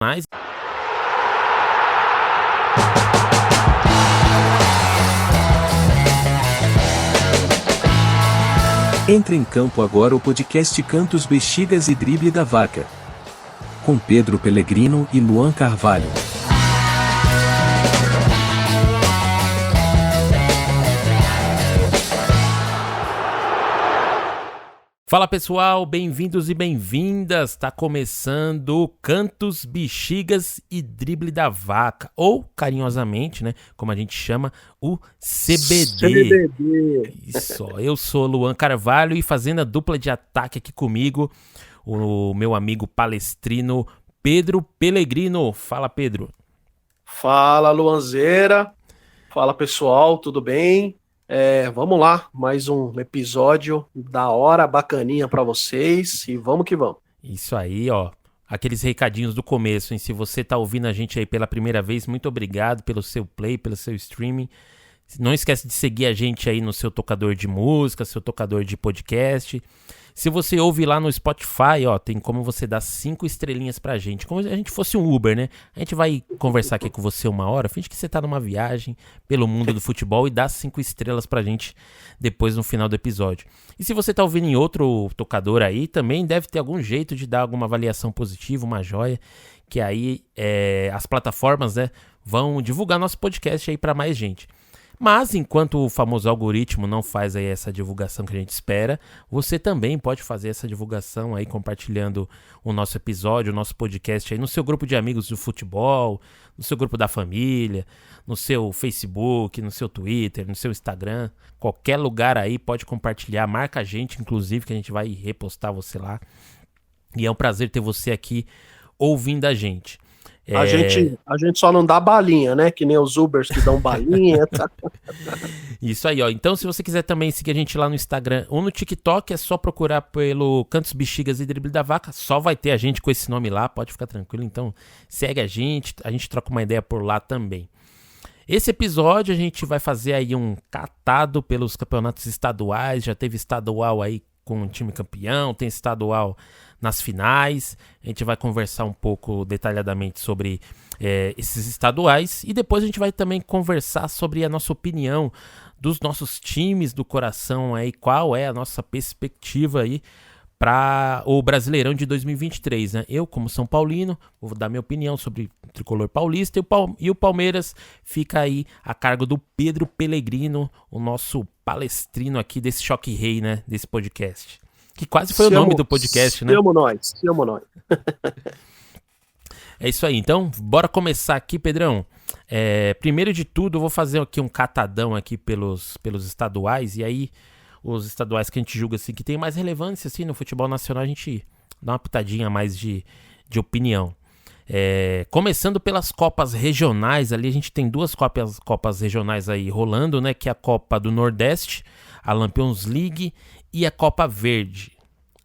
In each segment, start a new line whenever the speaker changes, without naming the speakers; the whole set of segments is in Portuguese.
mais.
Entra em campo agora o podcast Cantos, Bexigas e Drible da Vaca, com Pedro Pellegrino e Luan Carvalho.
Fala pessoal, bem-vindos e bem-vindas. Tá começando Cantos, Bexigas e Drible da Vaca, ou carinhosamente, né, como a gente chama, o CBD. Isso, eu sou Luan Carvalho e fazendo a dupla de ataque aqui comigo, o meu amigo palestrino Pedro Pellegrino. Fala, Pedro.
Fala, Luanzeira. Fala, pessoal, tudo bem? Vamos lá, mais um episódio da hora, bacaninha pra vocês e vamos que vamos.
Isso aí, ó. Aqueles recadinhos do começo, hein? Se você tá ouvindo a gente aí pela primeira vez, muito obrigado pelo seu play, pelo seu streaming. Não esquece de seguir a gente aí no seu tocador de música, seu tocador de podcast. Se você ouve lá no Spotify, ó, tem como você dar 5 estrelinhas pra gente. Como se a gente fosse um Uber, né? A gente vai conversar aqui com você uma hora, finge que você tá numa viagem pelo mundo do futebol e dá 5 estrelas pra gente depois no final do episódio. E se você tá ouvindo em outro tocador aí, também deve ter algum jeito de dar alguma avaliação positiva, uma joia, que aí as plataformas, né, vão divulgar nosso podcast aí pra mais gente. Mas, enquanto o famoso algoritmo não faz aí essa divulgação que a gente espera, você também pode fazer essa divulgação aí compartilhando o nosso episódio, o nosso podcast aí no seu grupo de amigos do futebol, no seu grupo da família, no seu Facebook, no seu Twitter, no seu Instagram, qualquer lugar aí pode compartilhar, marca a gente, inclusive, que a gente vai repostar você lá. E é um prazer ter você aqui ouvindo a gente.
A gente só não dá balinha, né? Que nem os Ubers que dão balinha. Tá?
Isso aí, ó. Então, se você quiser também seguir a gente lá no Instagram ou no TikTok, é só procurar pelo Cantos, Bexigas e Drible da Vaca. Só vai ter a gente com esse nome lá, pode ficar tranquilo. Então, segue a gente troca uma ideia por lá também. Esse episódio a gente vai fazer aí um catado pelos campeonatos estaduais. Já teve estadual aí com o time campeão, tem estadual nas finais. A gente vai conversar um pouco detalhadamente sobre esses estaduais e depois a gente vai também conversar sobre a nossa opinião dos nossos times do coração aí, qual é a nossa perspectiva aí para o Brasileirão de 2023, né? Eu, como São Paulino, vou dar minha opinião sobre o Tricolor Paulista e o Palmeiras fica aí a cargo do Pedro Pellegrino, o nosso palestrino aqui desse Choque Rei, né? Desse podcast. Que quase foi o nome do podcast, né?
Amo nós.
É isso aí, então bora começar aqui, Pedrão. Primeiro de tudo, eu vou fazer aqui um catadão aqui pelos estaduais, e aí os estaduais que a gente julga assim, que tem mais relevância assim, no futebol nacional, a gente dá uma pitadinha a mais de opinião. Começando pelas Copas Regionais, ali a gente tem duas Copas Regionais aí rolando, né? Que é a Copa do Nordeste, a Lampions League e a Copa Verde.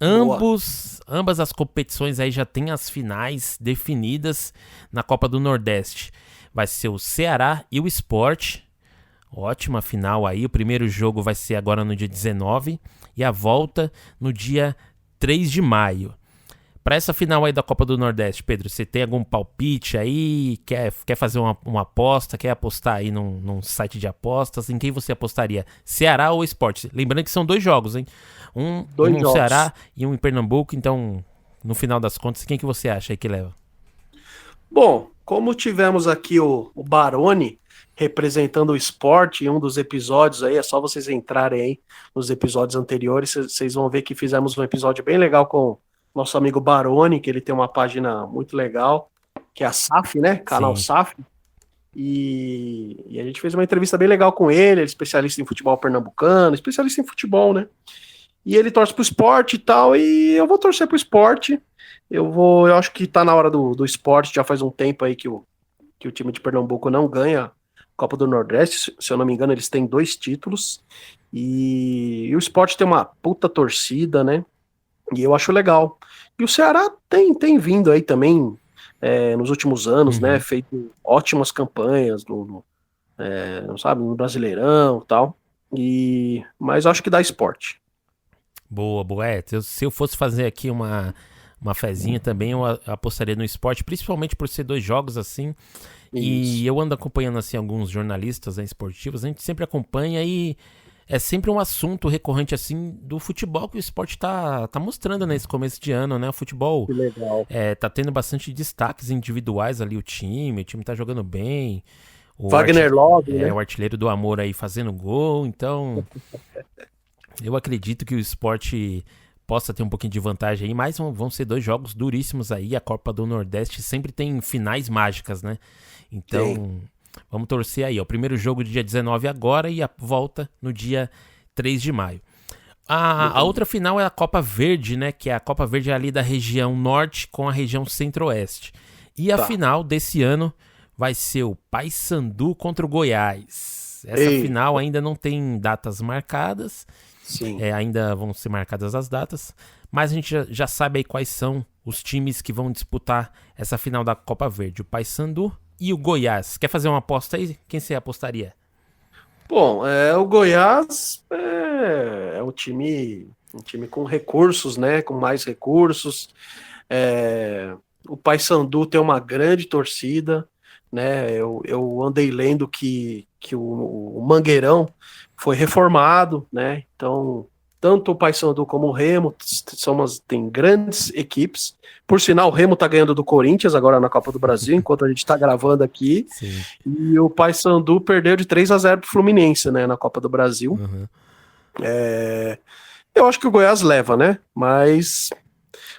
Ambas as competições aí já tem as finais definidas. Na Copa do Nordeste vai ser o Ceará e o Sport. Ótima final aí. O primeiro jogo vai ser agora no dia 19 e a volta no dia 3 de maio. Para essa final aí da Copa do Nordeste, Pedro, você tem algum palpite aí? Quer fazer uma aposta? Quer apostar aí num site de apostas? Em quem você apostaria? Ceará ou Sport? Lembrando que são 2 jogos, hein? Um no Ceará e um em Pernambuco. Então, no final das contas, quem que você acha aí que leva?
Bom, como tivemos aqui o Baroni representando o Sport em um dos episódios aí, é só vocês entrarem aí nos episódios anteriores, vocês vão ver que fizemos um episódio bem legal com nosso amigo Baroni, que ele tem uma página muito legal, que é a SAF, né? Canal
Sim.
SAF. E a gente fez uma entrevista bem legal com ele é especialista em futebol pernambucano, especialista em futebol, né? E ele torce pro Sport e tal, e eu vou torcer pro Sport. Eu acho que tá na hora do Sport, já faz um tempo aí que o time de Pernambuco não ganha Copa do Nordeste, se eu não me engano, eles têm 2 títulos. E o Sport tem uma puta torcida, né? E eu acho legal. E o Ceará tem vindo aí também nos últimos anos, né? Feito ótimas campanhas no Brasileirão e tal. Mas acho que dá Sport.
Boa. Se eu fosse fazer aqui uma uma fezinha também, eu apostaria no Sport, principalmente por ser 2 jogos assim. E eu ando acompanhando assim alguns jornalistas, né, esportivos, a gente sempre acompanha e é sempre um assunto recorrente assim do futebol que o Sport tá mostrando nesse começo de ano, né? O futebol
Que legal.
tá tendo bastante destaques individuais ali, o time tá jogando bem.
Wagner Love, né?
O artilheiro do amor aí fazendo gol, então eu acredito que o Sport possa ter um pouquinho de vantagem aí, mas vão ser 2 jogos duríssimos aí, a Copa do Nordeste sempre tem finais mágicas, né? Então, vamos torcer aí, ó. O primeiro jogo dia 19 agora e a volta no dia 3 de maio. A outra final é a Copa Verde, né? Que é a Copa Verde ali da região norte com a região centro-oeste. E a final desse ano vai ser o Paysandu contra o Goiás. Essa final ainda não tem datas marcadas.
Sim.
Ainda vão ser marcadas as datas. Mas a gente já sabe aí quais são os times que vão disputar essa final da Copa Verde. O Paysandu e o Goiás. Quer fazer uma aposta aí? Quem você apostaria?
Bom, o Goiás é um time com recursos, né? Com mais recursos. O Paysandu tem uma grande torcida, né? Eu andei lendo que o Mangueirão foi reformado, né? Então, tanto o Paysandu como o Remo tem grandes equipes. Por sinal, o Remo tá ganhando do Corinthians agora na Copa do Brasil, enquanto a gente tá gravando aqui.
Sim.
E o Paysandu perdeu de 3-0 pro Fluminense, né, na Copa do Brasil.
Uhum.
Eu acho que o Goiás leva, né? Mas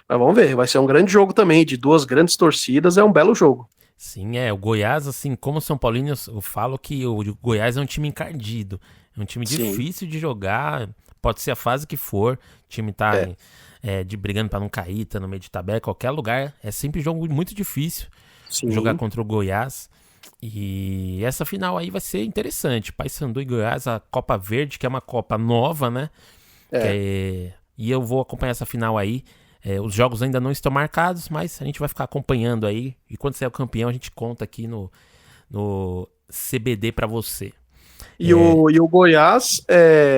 vamos ver, vai ser um grande jogo também, de 2 grandes torcidas, é um belo jogo.
Sim, o Goiás, assim, como São Paulino, eu falo que o Goiás é um time encardido. É um time difícil de jogar, pode ser a fase que for. O time tá brigando pra não cair, tá no meio de tabela, qualquer lugar. É sempre um jogo muito difícil jogar contra o Goiás. E essa final aí vai ser interessante. Paysandu e Goiás, a Copa Verde, que é uma Copa nova, né? E eu vou acompanhar essa final aí. Os jogos ainda não estão marcados, mas a gente vai ficar acompanhando aí. E quando sair o campeão, a gente conta aqui no CBD pra você.
E o Goiás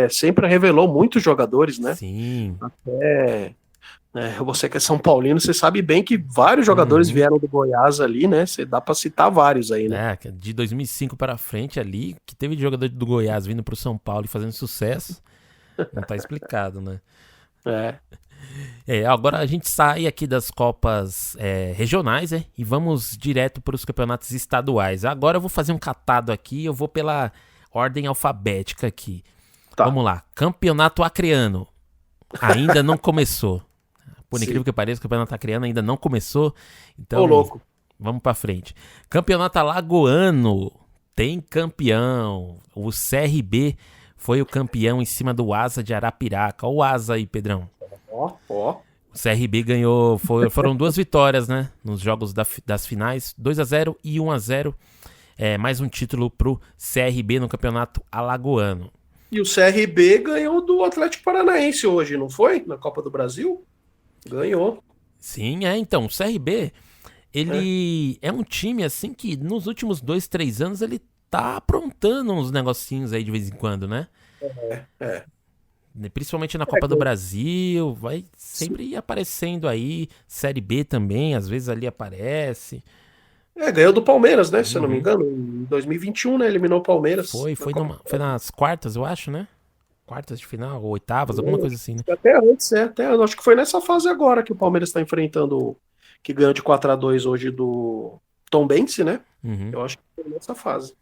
sempre revelou muitos jogadores, né?
Sim.
Até você que é São Paulino, você sabe bem que vários jogadores vieram do Goiás ali, né? Você dá pra citar vários aí, né?
De 2005 para frente ali, que teve jogador do Goiás vindo pro São Paulo e fazendo sucesso, não tá explicado, né? Agora a gente sai aqui das Copas regionais, e vamos direto para os campeonatos estaduais. Agora eu vou fazer um catado aqui, eu vou pela ordem alfabética aqui.
Tá.
Vamos lá. Campeonato Acreano. Ainda não começou. Por incrível que pareça, o Campeonato Acreano ainda não começou. Então,
louco.
Vamos pra frente. Campeonato Alagoano. Tem campeão. O CRB foi o campeão em cima do Asa de Arapiraca. Olha o Asa aí, Pedrão.
Ó.
O CRB ganhou, foram 2 vitórias, né? Nos jogos das finais, 2-0 e 1-0. Mais um título pro CRB no Campeonato Alagoano.
E o CRB ganhou do Atlético Paranaense hoje, não foi? Na Copa do Brasil? Ganhou.
Sim, então, o CRB, ele é um time, assim, que nos últimos 2-3 anos ele tá aprontando uns negocinhos aí de vez em quando, né? Principalmente na Copa do Brasil, vai sempre aparecendo aí, Série B também, às vezes ali aparece.
Ganhou do Palmeiras, né? Se eu não me engano, em 2021, né? Eliminou o Palmeiras.
Foi nas quartas, eu acho, né? Quartas de final, ou oitavas, alguma coisa assim, né?
Até antes, acho que foi nessa fase agora que o Palmeiras tá enfrentando, que ganhou de 4-2 hoje do Tombense, né? Eu acho que foi nessa fase.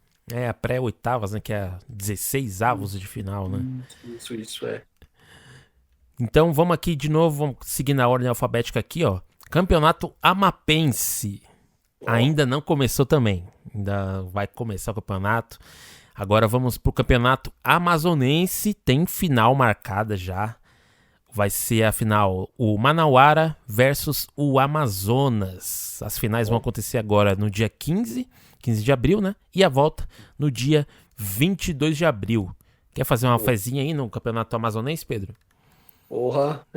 A pré-oitavas, né? Que é 16 avos de final, né?
Isso.
Então, vamos aqui de novo, vamos seguir na ordem alfabética aqui, ó. Campeonato Amapense. Ainda não começou também. Ainda vai começar o campeonato. Agora vamos pro Campeonato Amazonense. Tem final marcada já. Vai ser a final o Manauara versus o Amazonas. As finais vão acontecer agora no dia 15 de abril, né? E a volta no dia 22 de abril. Quer fazer uma fezinha aí no Campeonato Amazonense, Pedro?
Porra!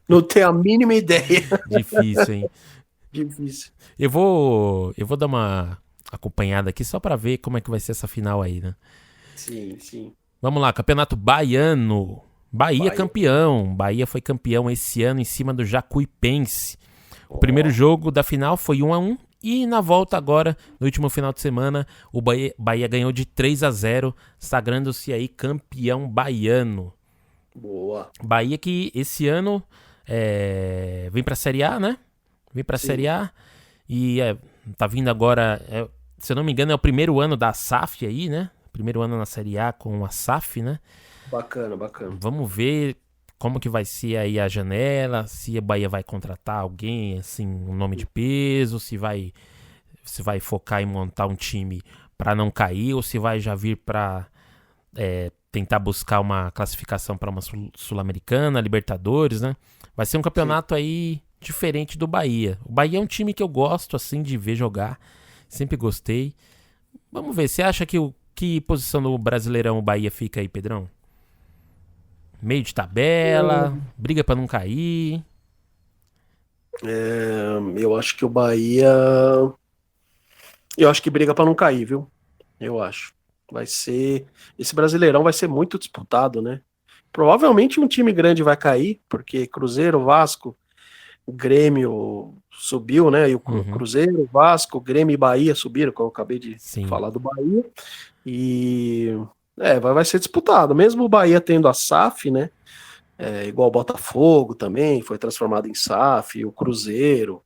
Não tenho a mínima ideia.
Difícil, hein?
Difícil.
Eu vou dar uma acompanhada aqui só pra ver como é que vai ser essa final aí, né?
Sim.
Vamos lá, Campeonato Baiano. Bahia campeão. Bahia foi campeão esse ano em cima do Jacuipense. O primeiro jogo da final foi 1-1. E na volta agora, no último final de semana, o Bahia ganhou de 3-0, sagrando-se aí campeão baiano.
Boa.
Bahia que esse ano vem pra Série A, né? Vem pra Série A e tá vindo agora, se eu não me engano, é o primeiro ano da SAF aí, né? Primeiro ano na Série A com a SAF, né?
Bacana.
Vamos ver como que vai ser aí a janela, se a Bahia vai contratar alguém, assim, um nome de peso, se vai focar em montar um time pra não cair ou se vai já vir pra tentar buscar uma classificação para uma Sul-Americana, Libertadores, né? Vai ser um campeonato aí diferente do Bahia. O Bahia é um time que eu gosto, assim, de ver jogar. Sempre gostei. Vamos ver, você acha que posição no Brasileirão o Bahia fica aí, Pedrão? Meio de tabela, briga pra não cair.
Eu acho que o Bahia... Eu acho que briga pra não cair, viu? Eu acho. Esse Brasileirão vai ser muito disputado, né? Provavelmente um time grande vai cair, porque Cruzeiro, Vasco, Grêmio subiu, né? E o Cruzeiro, Vasco, Grêmio e Bahia subiram, como eu acabei de falar do Bahia. E vai ser disputado. Mesmo o Bahia tendo a SAF, né? Igual o Botafogo também, foi transformado em SAF, o Cruzeiro.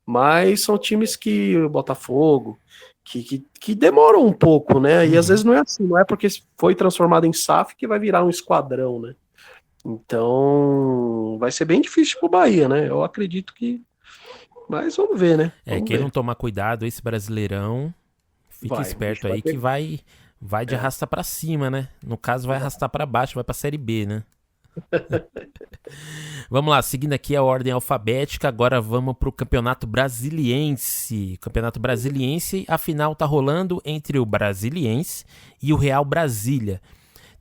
Mas são times que o Botafogo que demoram um pouco, né? E às vezes não é assim, não é porque foi transformado em SAF que vai virar um esquadrão, né? Então vai ser bem difícil pro Bahia, né? Eu acredito que. Mas vamos ver, né?
Quem não tomar cuidado, esse Brasileirão, fica esperto aí que vai de arrasta pra cima, né? No caso, vai arrastar pra baixo, vai pra Série B, né? Vamos lá, seguindo aqui a ordem alfabética, agora vamos pro Campeonato Brasiliense. Campeonato Brasiliense, a final tá rolando entre o Brasiliense e o Real Brasília.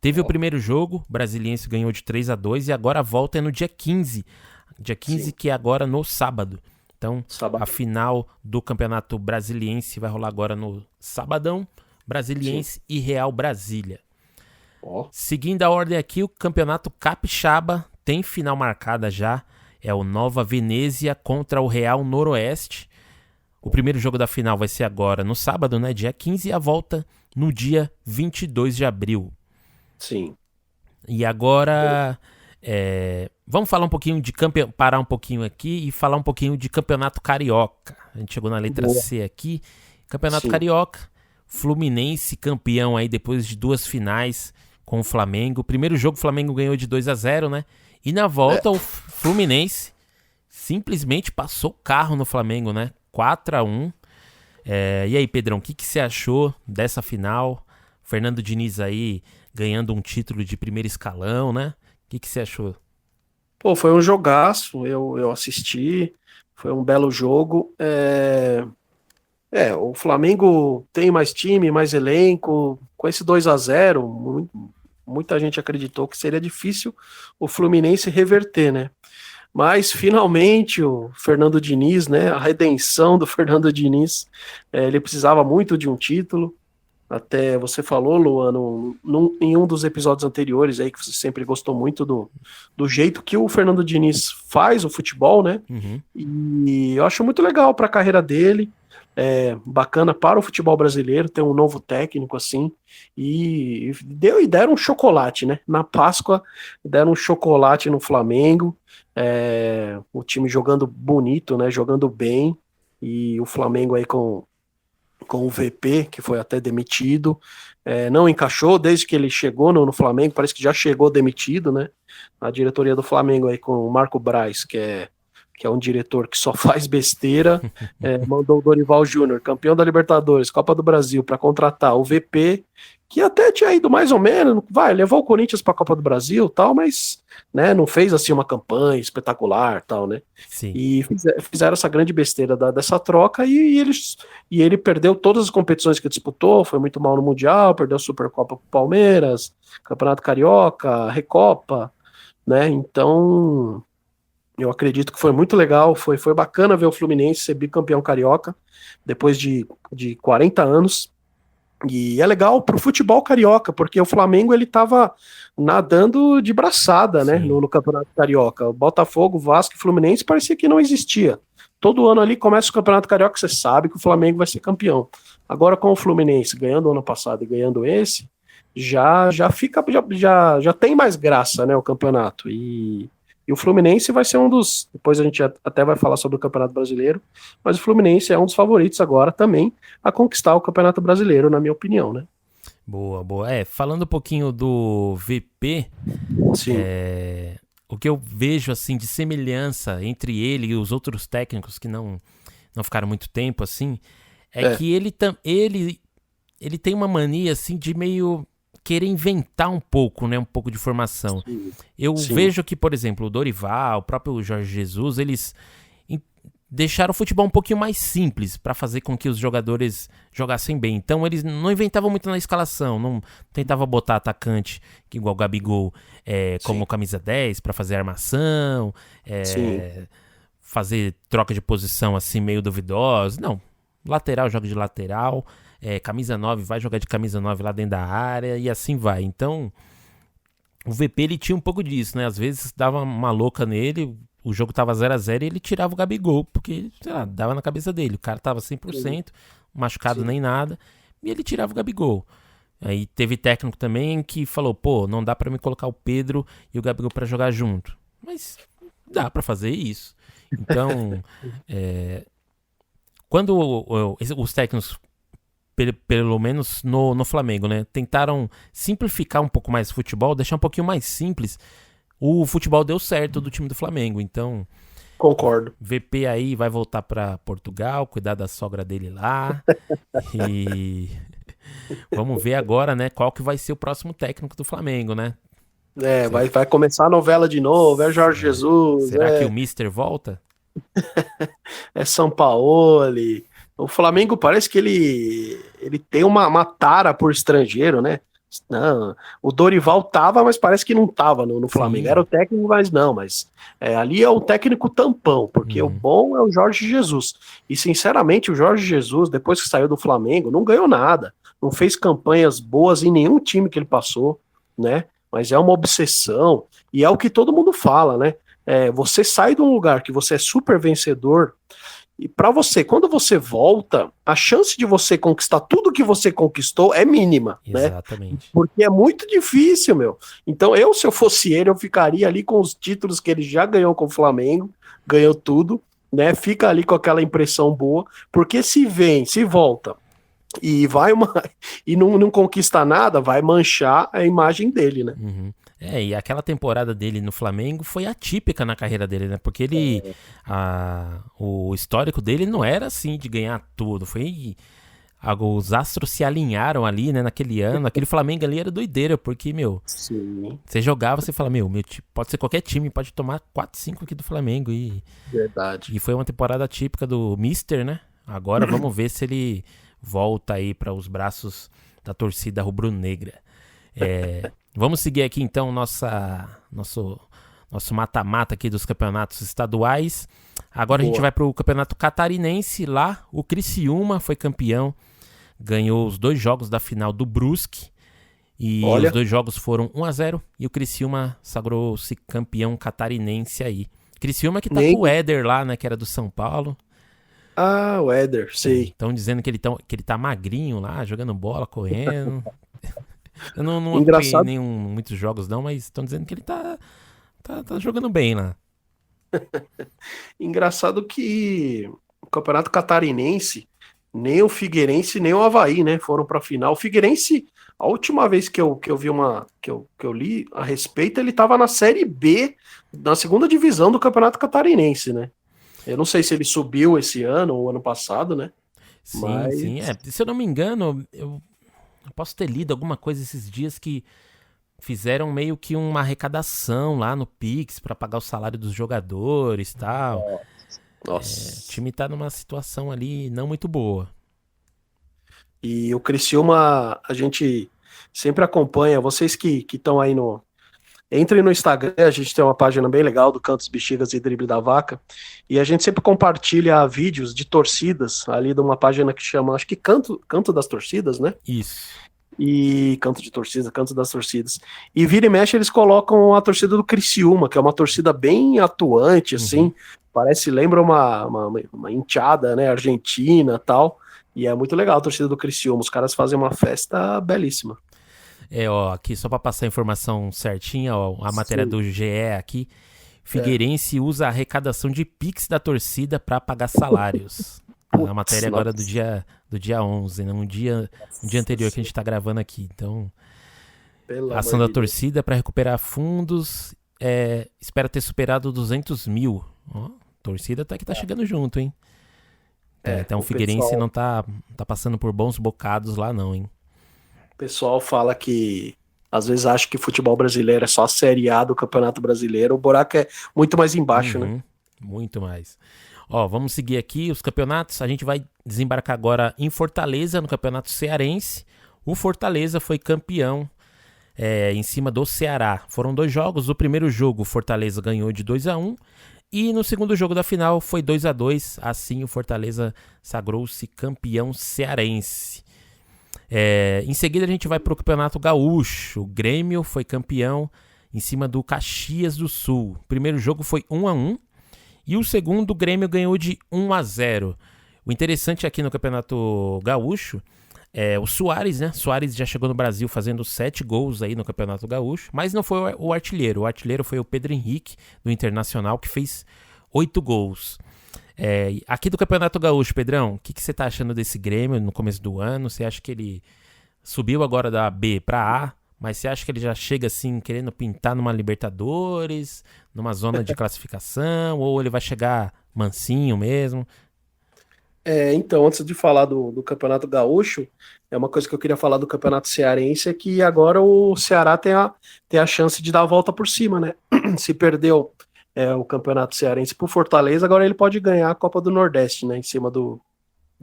Teve o primeiro jogo, o Brasiliense ganhou de 3-2 e agora a volta é no dia 15. Dia 15 que é agora no sábado. Então, a final do Campeonato Brasiliense vai rolar agora no sabadão. Brasiliense e Real Brasília. Seguindo a ordem aqui, o Campeonato Capixaba tem final marcada já. É o Nova Venezia contra o Real Noroeste. O primeiro jogo da final vai ser agora no sábado, né? Dia 15 e a volta no dia 22 de abril.
Sim.
E agora vamos falar um pouquinho de parar um pouquinho aqui e falar um pouquinho de Campeonato Carioca. A gente chegou na letra C aqui. Campeonato Carioca, Fluminense campeão aí depois de 2 finais com o Flamengo. O primeiro jogo o Flamengo ganhou de 2-0, né? E na volta o Fluminense simplesmente passou o carro no Flamengo, né? 4-1. E aí, Pedrão, o que você achou dessa final? Fernando Diniz aí ganhando um título de primeiro escalão, né? O que você achou?
Pô, foi um jogaço, eu assisti, foi um belo jogo. O Flamengo tem mais time, mais elenco. Com esse 2-0, muita gente acreditou que seria difícil o Fluminense reverter, né? Mas finalmente o Fernando Diniz, né? A redenção do Fernando Diniz, ele precisava muito de um título. Até você falou, Luano, em um dos episódios anteriores aí, que você sempre gostou muito do jeito que o Fernando Diniz faz o futebol, né? E eu acho muito legal para a carreira dele. Bacana para o futebol brasileiro ter um novo técnico assim, e deram um chocolate, né? Na Páscoa deram um chocolate no Flamengo, o time jogando bonito, né? Jogando bem, e o Flamengo aí com o VP, que foi até demitido, não encaixou desde que ele chegou no Flamengo, parece que já chegou demitido, né? A diretoria do Flamengo aí com o Marco Braz, que é um diretor que só faz besteira, mandou o Dorival Júnior, campeão da Libertadores, Copa do Brasil, para contratar o VP, que até tinha ido mais ou menos, levou o Corinthians para a Copa do Brasil, tal, mas, né, não fez assim uma campanha espetacular, tal, né?
Sim.
E fizeram essa grande besteira dessa troca e ele perdeu todas as competições que disputou, foi muito mal no Mundial, perdeu a Supercopa pro Palmeiras, Campeonato Carioca, Recopa, né? Então, eu acredito que foi muito legal, foi bacana ver o Fluminense ser bicampeão carioca depois de 40 anos. E é legal pro futebol carioca, porque o Flamengo ele tava nadando de braçada, né,
Sim.
no Campeonato Carioca. O Botafogo, Vasco e Fluminense parecia que não existia. Todo ano ali começa o Campeonato Carioca, você sabe que o Flamengo vai ser campeão. Agora com o Fluminense ganhando o ano passado e ganhando esse, já fica já tem mais graça, né, o campeonato. E o Fluminense vai ser um dos, depois a gente até vai falar sobre o Campeonato Brasileiro, mas o Fluminense é um dos favoritos agora também a conquistar o Campeonato Brasileiro, na minha opinião, né?
Boa, boa. Falando um pouquinho do VP,
Sim,
o que eu vejo assim de semelhança entre ele e os outros técnicos que não ficaram muito tempo assim,
é,
que ele tem uma mania assim de meio querer inventar um pouco, né, um pouco de formação.
sim,
Eu
sim,
vejo que, por exemplo, o Dorival, o próprio Jorge Jesus, eles deixaram o futebol um pouquinho mais simples para fazer com que os jogadores jogassem bem. Então eles não inventavam muito na escalação, não tentava botar atacante igual o Gabigol
sim,
como camisa 10 para fazer armação,
sim,
fazer troca de posição assim meio duvidosa. Não, lateral joga de lateral, camisa 9 vai jogar de camisa 9 lá dentro da área e assim vai. Então o VP ele tinha um pouco disso, né? Às vezes dava uma louca nele, o jogo tava 0-0 e ele tirava o Gabigol, porque, sei lá, dava na cabeça dele. O cara tava 100%, machucado
sim.
nem nada, e ele tirava o Gabigol. Aí teve técnico também que falou, pô, não dá pra me colocar o Pedro e o Gabigol pra jogar junto. Mas dá pra fazer isso. Então, quando os técnicos pelo menos no Flamengo, né? Tentaram simplificar um pouco mais o futebol, deixar um pouquinho mais simples. O futebol deu certo do time do Flamengo. Então,
Concordo.
VP aí vai voltar para Portugal, cuidar da sogra dele lá. E vamos ver agora, né? Qual que vai ser o próximo técnico do Flamengo, né?
É,
Cê-
vai começar a novela de novo, é Jorge Jesus,
Será que o Mister volta?
é Sampaoli. O Flamengo parece que ele tem uma tara por estrangeiro, né? Não, o Dorival tava, mas parece que não tava no Flamengo. Era
Sim.
o técnico, mas não. Mas ali é o técnico tampão, porque o
Uhum.
bom é o Jorge Jesus. E sinceramente, o Jorge Jesus, depois que saiu do Flamengo, não ganhou nada. Não fez campanhas boas em nenhum time que ele passou, né? Mas é uma obsessão. E é o que todo mundo fala, né? Você sai de um lugar que você é super vencedor e para você, quando você volta, a chance de você conquistar tudo que você conquistou é mínima, né?
Exatamente.
Porque é muito difícil, meu. Então, se eu fosse ele, eu ficaria ali com os títulos que ele já ganhou com o Flamengo, ganhou tudo, né? Fica ali com aquela impressão boa, porque se volta e vai uma e não conquista nada, vai manchar a imagem dele, né?
Uhum. E aquela temporada dele no Flamengo foi atípica na carreira dele, né? Porque o histórico dele não era assim de ganhar tudo. Os astros se alinharam ali, né? Naquele ano. Aquele Flamengo ali era doideira, porque, meu,
Sim,
você jogava, você fala, meu, pode ser qualquer time, pode tomar 4, 5 aqui do Flamengo.
verdade.
E foi uma temporada típica do Mister, né? Agora vamos ver se ele volta aí para os braços da torcida rubro-negra. Vamos seguir aqui então nosso mata-mata aqui dos campeonatos estaduais. Agora a gente
Boa.
vai para o campeonato catarinense. Lá o Criciúma foi campeão, ganhou os 2 jogos da final do Brusque. E os
Olha,
2 jogos foram 1-0 e o Criciúma sagrou-se campeão catarinense aí. Criciúma que tá
nem.
com o Éder lá, né, que era do São Paulo.
Ah, o Éder, sei.
Estão dizendo que ele tá magrinho lá, jogando bola, correndo. Eu não acompanhei
Engraçado,
muitos jogos não, mas estão dizendo que ele tá jogando bem lá.
engraçado que o Campeonato Catarinense, nem o Figueirense, nem o Avaí, né, foram para a final. O Figueirense, a última vez que eu vi que eu li a respeito, ele estava na Série B, na segunda divisão do Campeonato Catarinense, né? Eu não sei se ele subiu esse ano ou ano passado, né?
Sim, sim.
Mas
Se eu não me engano, eu posso ter lido alguma coisa esses dias que fizeram meio que uma arrecadação lá no Pix pra pagar o salário dos jogadores e tal. O
nossa.
time tá numa situação ali não muito boa.
E o Criciúma, a gente sempre acompanha, vocês que estão aí Entre no Instagram, a gente tem uma página bem legal do Cantos, Bexigas e Drible da Vaca, e a gente sempre compartilha vídeos de torcidas ali de uma página que chama, acho que Canto das Torcidas, né?
Isso.
E Canto de Torcida, Canto das Torcidas. E vira e mexe eles colocam a torcida do Criciúma, que é uma torcida bem atuante, assim, lembra uma enteada, né, argentina e tal, e é muito legal a torcida do Criciúma, os caras fazem uma festa belíssima.
Ó, aqui só para passar a informação certinha, ó, a matéria do GE aqui, Figueirense usa a arrecadação de Pix da torcida para pagar salários. A matéria agora do dia 11, né? Um dia anterior que a gente tá gravando aqui. Então, a ação da torcida para recuperar fundos, espera ter superado 200 mil. Ó, torcida até que tá chegando junto, hein? Então o Figueirense pessoal... não tá passando por bons bocados lá não, hein?
O pessoal fala que às vezes acha que futebol brasileiro é só a Série A do Campeonato Brasileiro. O buraco é muito mais embaixo, né?
Muito mais. Ó, vamos seguir aqui os campeonatos. A gente vai desembarcar agora em Fortaleza, no Campeonato Cearense. O Fortaleza foi campeão em cima do Ceará. Foram 2 jogos. O primeiro jogo, o Fortaleza ganhou de 2-1. E no segundo jogo da final foi 2-2. Assim, o Fortaleza sagrou-se campeão cearense. Em seguida, a gente vai para o Campeonato Gaúcho. O Grêmio foi campeão em cima do Caxias do Sul. O primeiro jogo foi 1-1. E o segundo, o Grêmio ganhou de 1-0. O interessante aqui no Campeonato Gaúcho é o Soares, né? Soares já chegou no Brasil fazendo 7 gols aí no Campeonato Gaúcho, mas não foi o artilheiro. O artilheiro foi o Pedro Henrique, do Internacional, que fez 8 gols. Aqui do Campeonato Gaúcho, Pedrão, o que você tá achando desse Grêmio no começo do ano? Você acha que ele subiu agora da B para A, mas você acha que ele já chega assim querendo pintar numa Libertadores, numa zona de classificação, ou ele vai chegar mansinho mesmo?
Então, antes de falar do Campeonato Gaúcho, uma coisa que eu queria falar do Campeonato Cearense é que agora o Ceará tem a chance de dar a volta por cima, né? Se perdeu o Campeonato Cearense pro Fortaleza, agora ele pode ganhar a Copa do Nordeste, né? Em cima do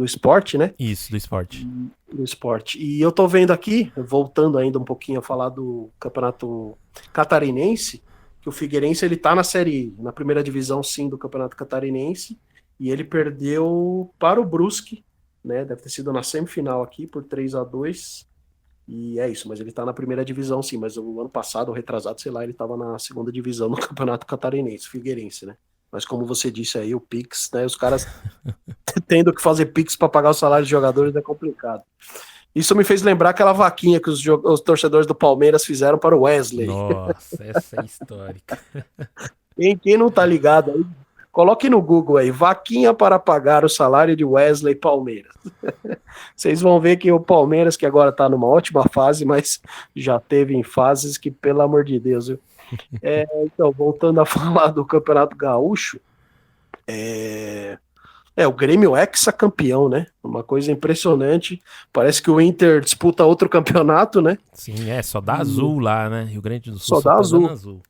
Sport, né?
Isso, do Sport.
Do Sport. E eu tô vendo aqui, voltando ainda um pouquinho a falar do Campeonato Catarinense, que o Figueirense ele tá na primeira divisão, sim, do Campeonato Catarinense, e ele perdeu para o Brusque, né? Deve ter sido na semifinal aqui, por 3-2. E é isso, mas ele tá na primeira divisão, sim. Mas o ano passado, ou retrasado, sei lá, ele tava na segunda divisão no Campeonato Catarinense, Figueirense, né? Mas como você disse aí, o Pix, né? Os caras tendo que fazer Pix para pagar o salário dos jogadores é complicado. Isso me fez lembrar aquela vaquinha que os torcedores do Palmeiras fizeram para o Wesley.
Nossa, essa é histórica.
Quem não tá ligado aí, coloque no Google aí, vaquinha para pagar o salário de Wesley Palmeiras. Vocês vão ver que o Palmeiras, que agora tá numa ótima fase, mas já teve em fases que, pelo amor de Deus, viu? Então, voltando a falar do Campeonato Gaúcho, o Grêmio ex-campeão, né? Uma coisa impressionante. Parece que o Inter disputa outro campeonato, né?
Sim, só dá azul lá, né? Rio Grande do
Só
Sul
dá azul.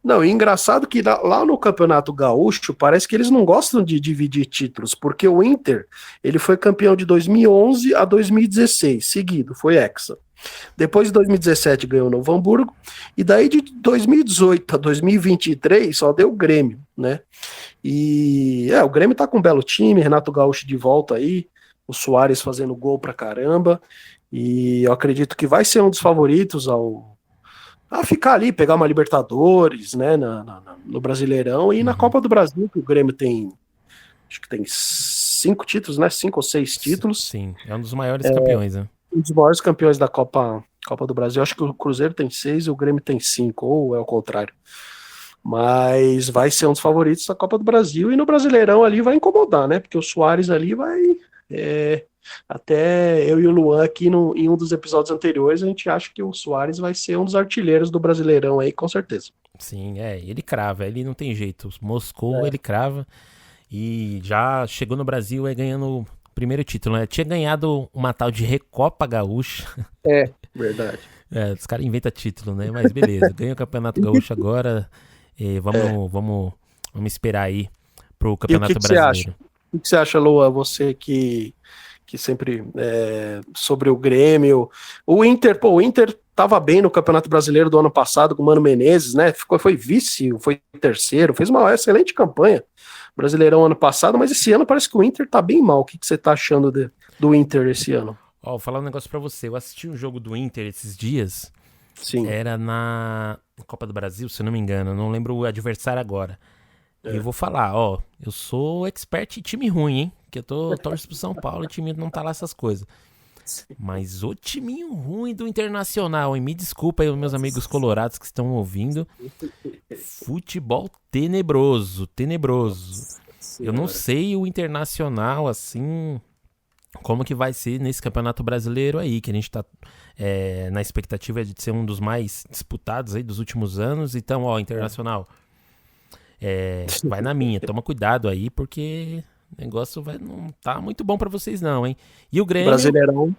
Não, e engraçado que lá no Campeonato Gaúcho parece que eles não gostam de dividir títulos, porque o Inter, ele foi campeão de 2011 a 2016, seguido, foi hexa. Depois de 2017 ganhou o Novo Hamburgo, e daí de 2018 a 2023 só deu o Grêmio, né? E o Grêmio tá com um belo time, Renato Gaúcho de volta aí, o Soares fazendo gol pra caramba, e eu acredito que vai ser um dos favoritos a ficar ali, pegar uma Libertadores, né, no Brasileirão e na Copa do Brasil, que o Grêmio tem, acho que tem 5 títulos, né, 5 ou 6 títulos.
Sim, é um dos maiores campeões, né?
Um dos maiores campeões da Copa do Brasil, acho que o Cruzeiro tem 6 e o Grêmio tem 5, ou é o contrário. Mas vai ser um dos favoritos da Copa do Brasil e no Brasileirão ali vai incomodar, né, porque o Soares ali vai... Até eu e o Luan aqui em um dos episódios anteriores, a gente acha que o Soares vai ser um dos artilheiros do Brasileirão aí, com certeza.
Sim, ele crava, ele não tem jeito. Moscou, ele crava e já chegou no Brasil ganhando o primeiro título, né? Tinha ganhado uma tal de Recopa Gaúcha.
Verdade.
Os caras inventam título, né? Mas beleza, ganha o Campeonato Gaúcho agora. Vamos esperar aí pro Campeonato Brasileiro.
O que você acha, Luan? Você que sempre sobre o Grêmio. O Inter estava bem no Campeonato Brasileiro do ano passado com o Mano Menezes, né? Foi vice, foi terceiro, fez uma excelente campanha. Brasileirão ano passado, mas esse ano parece que o Inter tá bem mal. O que você tá achando do Inter esse ano?
Ó, vou falar um negócio pra você. Eu assisti um jogo do Inter esses dias.
Sim.
Era na Copa do Brasil, se eu não me engano. Eu não lembro o adversário agora. E eu vou falar, ó, eu sou expert em time ruim, hein? Que eu torço pro São Paulo e o time não tá lá essas coisas. Mas o timinho ruim do Internacional, hein? Me desculpa aí, meus amigos colorados que estão ouvindo. Futebol tenebroso, tenebroso. Eu não sei o Internacional, assim, como que vai ser nesse Campeonato Brasileiro aí, que a gente tá na expectativa de ser um dos mais disputados aí dos últimos anos. Então, ó, Internacional, vai na minha, toma cuidado aí, porque o negócio não tá muito bom pra vocês não, hein? E o Grêmio...
Brasileirão,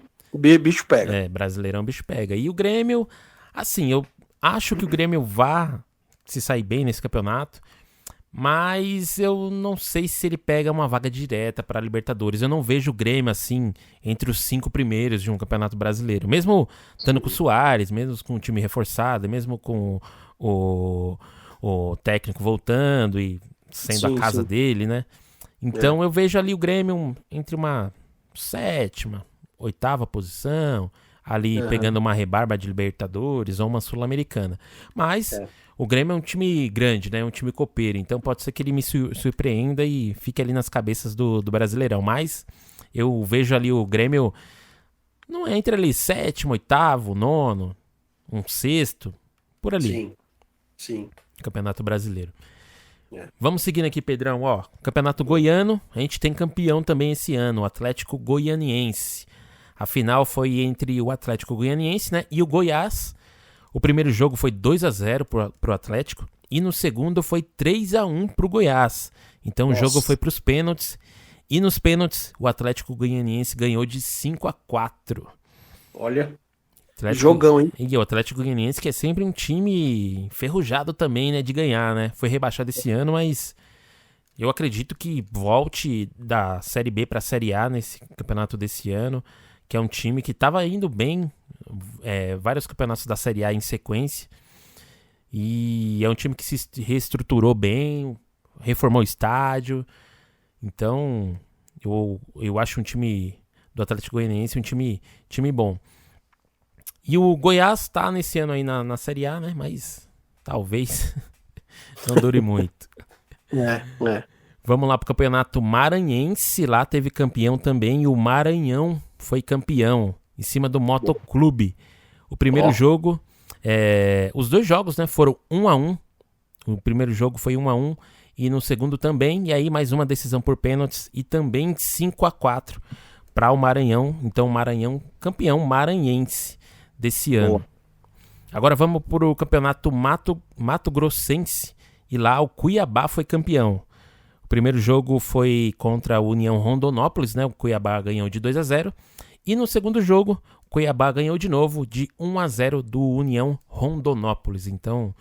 bicho pega.
Brasileirão, bicho pega. E o Grêmio, assim, eu acho que o Grêmio vai se sair bem nesse campeonato, mas eu não sei se ele pega uma vaga direta pra Libertadores. Eu não vejo o Grêmio, assim, entre os 5 primeiros de um campeonato brasileiro. Mesmo estando com o Soares, mesmo com o time reforçado, mesmo com o técnico voltando e sendo a casa dele, né? Então eu vejo ali o Grêmio entre uma 7ª, 8ª posição, ali pegando uma rebarba de Libertadores ou uma Sul-Americana. Mas o Grêmio é um time grande, né? Um time copeiro. Então pode ser que ele me surpreenda e fique ali nas cabeças do Brasileirão. Mas eu vejo ali o Grêmio não é entre ali 7º, 8º, 9º, um 6º, por ali.
Sim.
Campeonato Brasileiro. Vamos seguindo aqui, Pedrão. Ó, Campeonato Goiano, a gente tem campeão também esse ano, o Atlético Goianiense. A final foi entre o Atlético Goianiense, né, e o Goiás. O primeiro jogo foi 2-0 pro Atlético e no segundo foi 3-1 pro Goiás. Então o jogo foi pros pênaltis e nos pênaltis o Atlético Goianiense ganhou de 5-4.
Olha,
jogão, hein? E o Atlético Goianiense, que é sempre um time enferrujado também, né, de ganhar, né? Foi rebaixado esse ano, mas eu acredito que volte da Série B pra Série A nesse campeonato desse ano, que é um time que tava indo bem, vários campeonatos da Série A em sequência, e é um time que se reestruturou bem, reformou o estádio. Então eu acho um time do Atlético Goianiense um time bom. E o Goiás tá nesse ano aí na Série A, né? Mas talvez não dure muito. Vamos lá pro Campeonato Maranhense. Lá teve campeão também. E o Maranhão foi campeão em cima do Motoclube. O primeiro jogo... os dois jogos, né, foram 1-1. O primeiro jogo foi 1-1. E no segundo também. E aí mais uma decisão por pênaltis. E também 5-4 para o Maranhão. Então o Maranhão campeão maranhense desse ano. Agora vamos para o campeonato Mato Grossense, e lá o Cuiabá foi campeão. O primeiro jogo foi contra a União Rondonópolis, né? O Cuiabá ganhou de 2-0, e no segundo jogo o Cuiabá ganhou de novo de 1-0 do União Rondonópolis. Então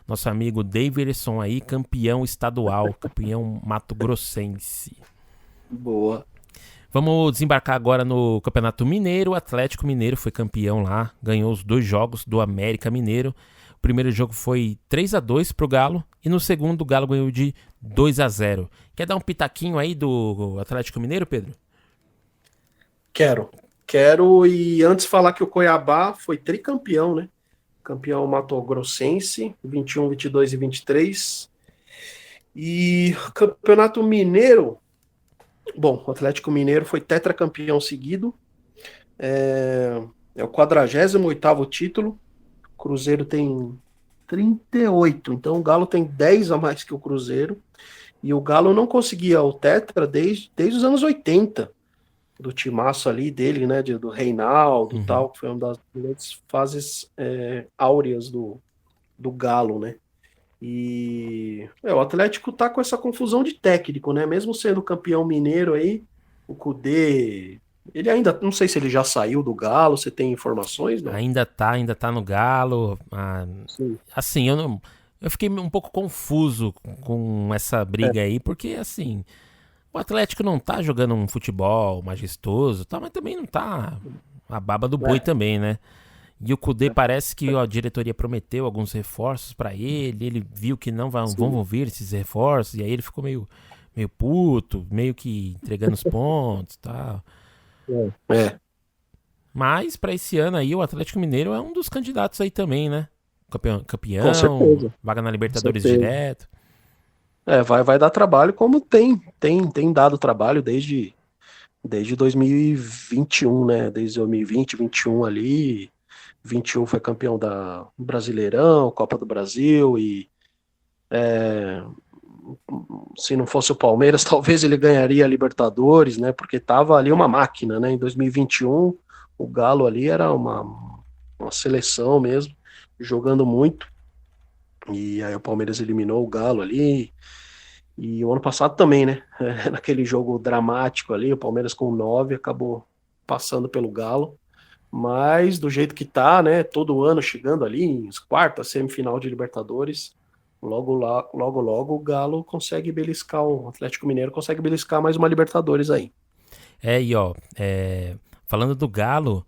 nosso amigo Davidson aí, campeão estadual, campeão Mato Grossense.
Boa.
Vamos desembarcar agora no Campeonato Mineiro. O Atlético Mineiro foi campeão lá, ganhou os 2 jogos do América Mineiro. O primeiro jogo foi 3-2 pro Galo e no segundo o Galo ganhou de 2-0. Quer dar um pitaquinho aí do Atlético Mineiro, Pedro?
Quero, e antes falar que o Cuiabá foi tricampeão, né? Campeão mato-grossense, 21, 22 e 23. E o Campeonato Mineiro... Bom, o Atlético Mineiro foi tetracampeão seguido, é o 48º título, o Cruzeiro tem 38, então o Galo tem 10 a mais que o Cruzeiro, e o Galo não conseguia o tetra desde os anos 80, do timaço ali dele, né, do Reinaldo e tal, que foi uma das grandes fases áureas do Galo, né. E o Atlético tá com essa confusão de técnico, né? Mesmo sendo campeão mineiro aí, o Kudê, ele ainda, não sei se ele já saiu do Galo, você tem informações, não?
Ainda tá no Galo. Assim, eu fiquei um pouco confuso com essa briga aí, porque assim, o Atlético não tá jogando um futebol majestoso, tá, mas também não tá a baba do boi também, né? E o Kudê parece que a diretoria prometeu alguns reforços pra ele viu que não vão vir esses reforços, e aí ele ficou meio puto, meio que entregando os pontos e tal.
É,
Mas pra esse ano aí, o Atlético Mineiro é um dos candidatos aí também, né?
com
Campeão,
certeza.
vaga na
Com
Libertadores
certeza.
direto.
Vai dar trabalho como tem dado trabalho desde 2021, né? Desde 2020, 21 ali. 21 foi campeão da Brasileirão, Copa do Brasil e se não fosse o Palmeiras, talvez ele ganharia a Libertadores, né? Porque tava ali uma máquina, né? Em 2021, o Galo ali era uma seleção mesmo, jogando muito. E aí o Palmeiras eliminou o Galo ali. E o ano passado também, né? Naquele jogo dramático ali, o Palmeiras com 9 acabou passando pelo Galo. Mas do jeito que tá, né? Todo ano chegando ali em quarta, semifinal de Libertadores, logo o Galo consegue beliscar, o Atlético Mineiro consegue beliscar mais uma Libertadores aí.
E ó, falando do Galo,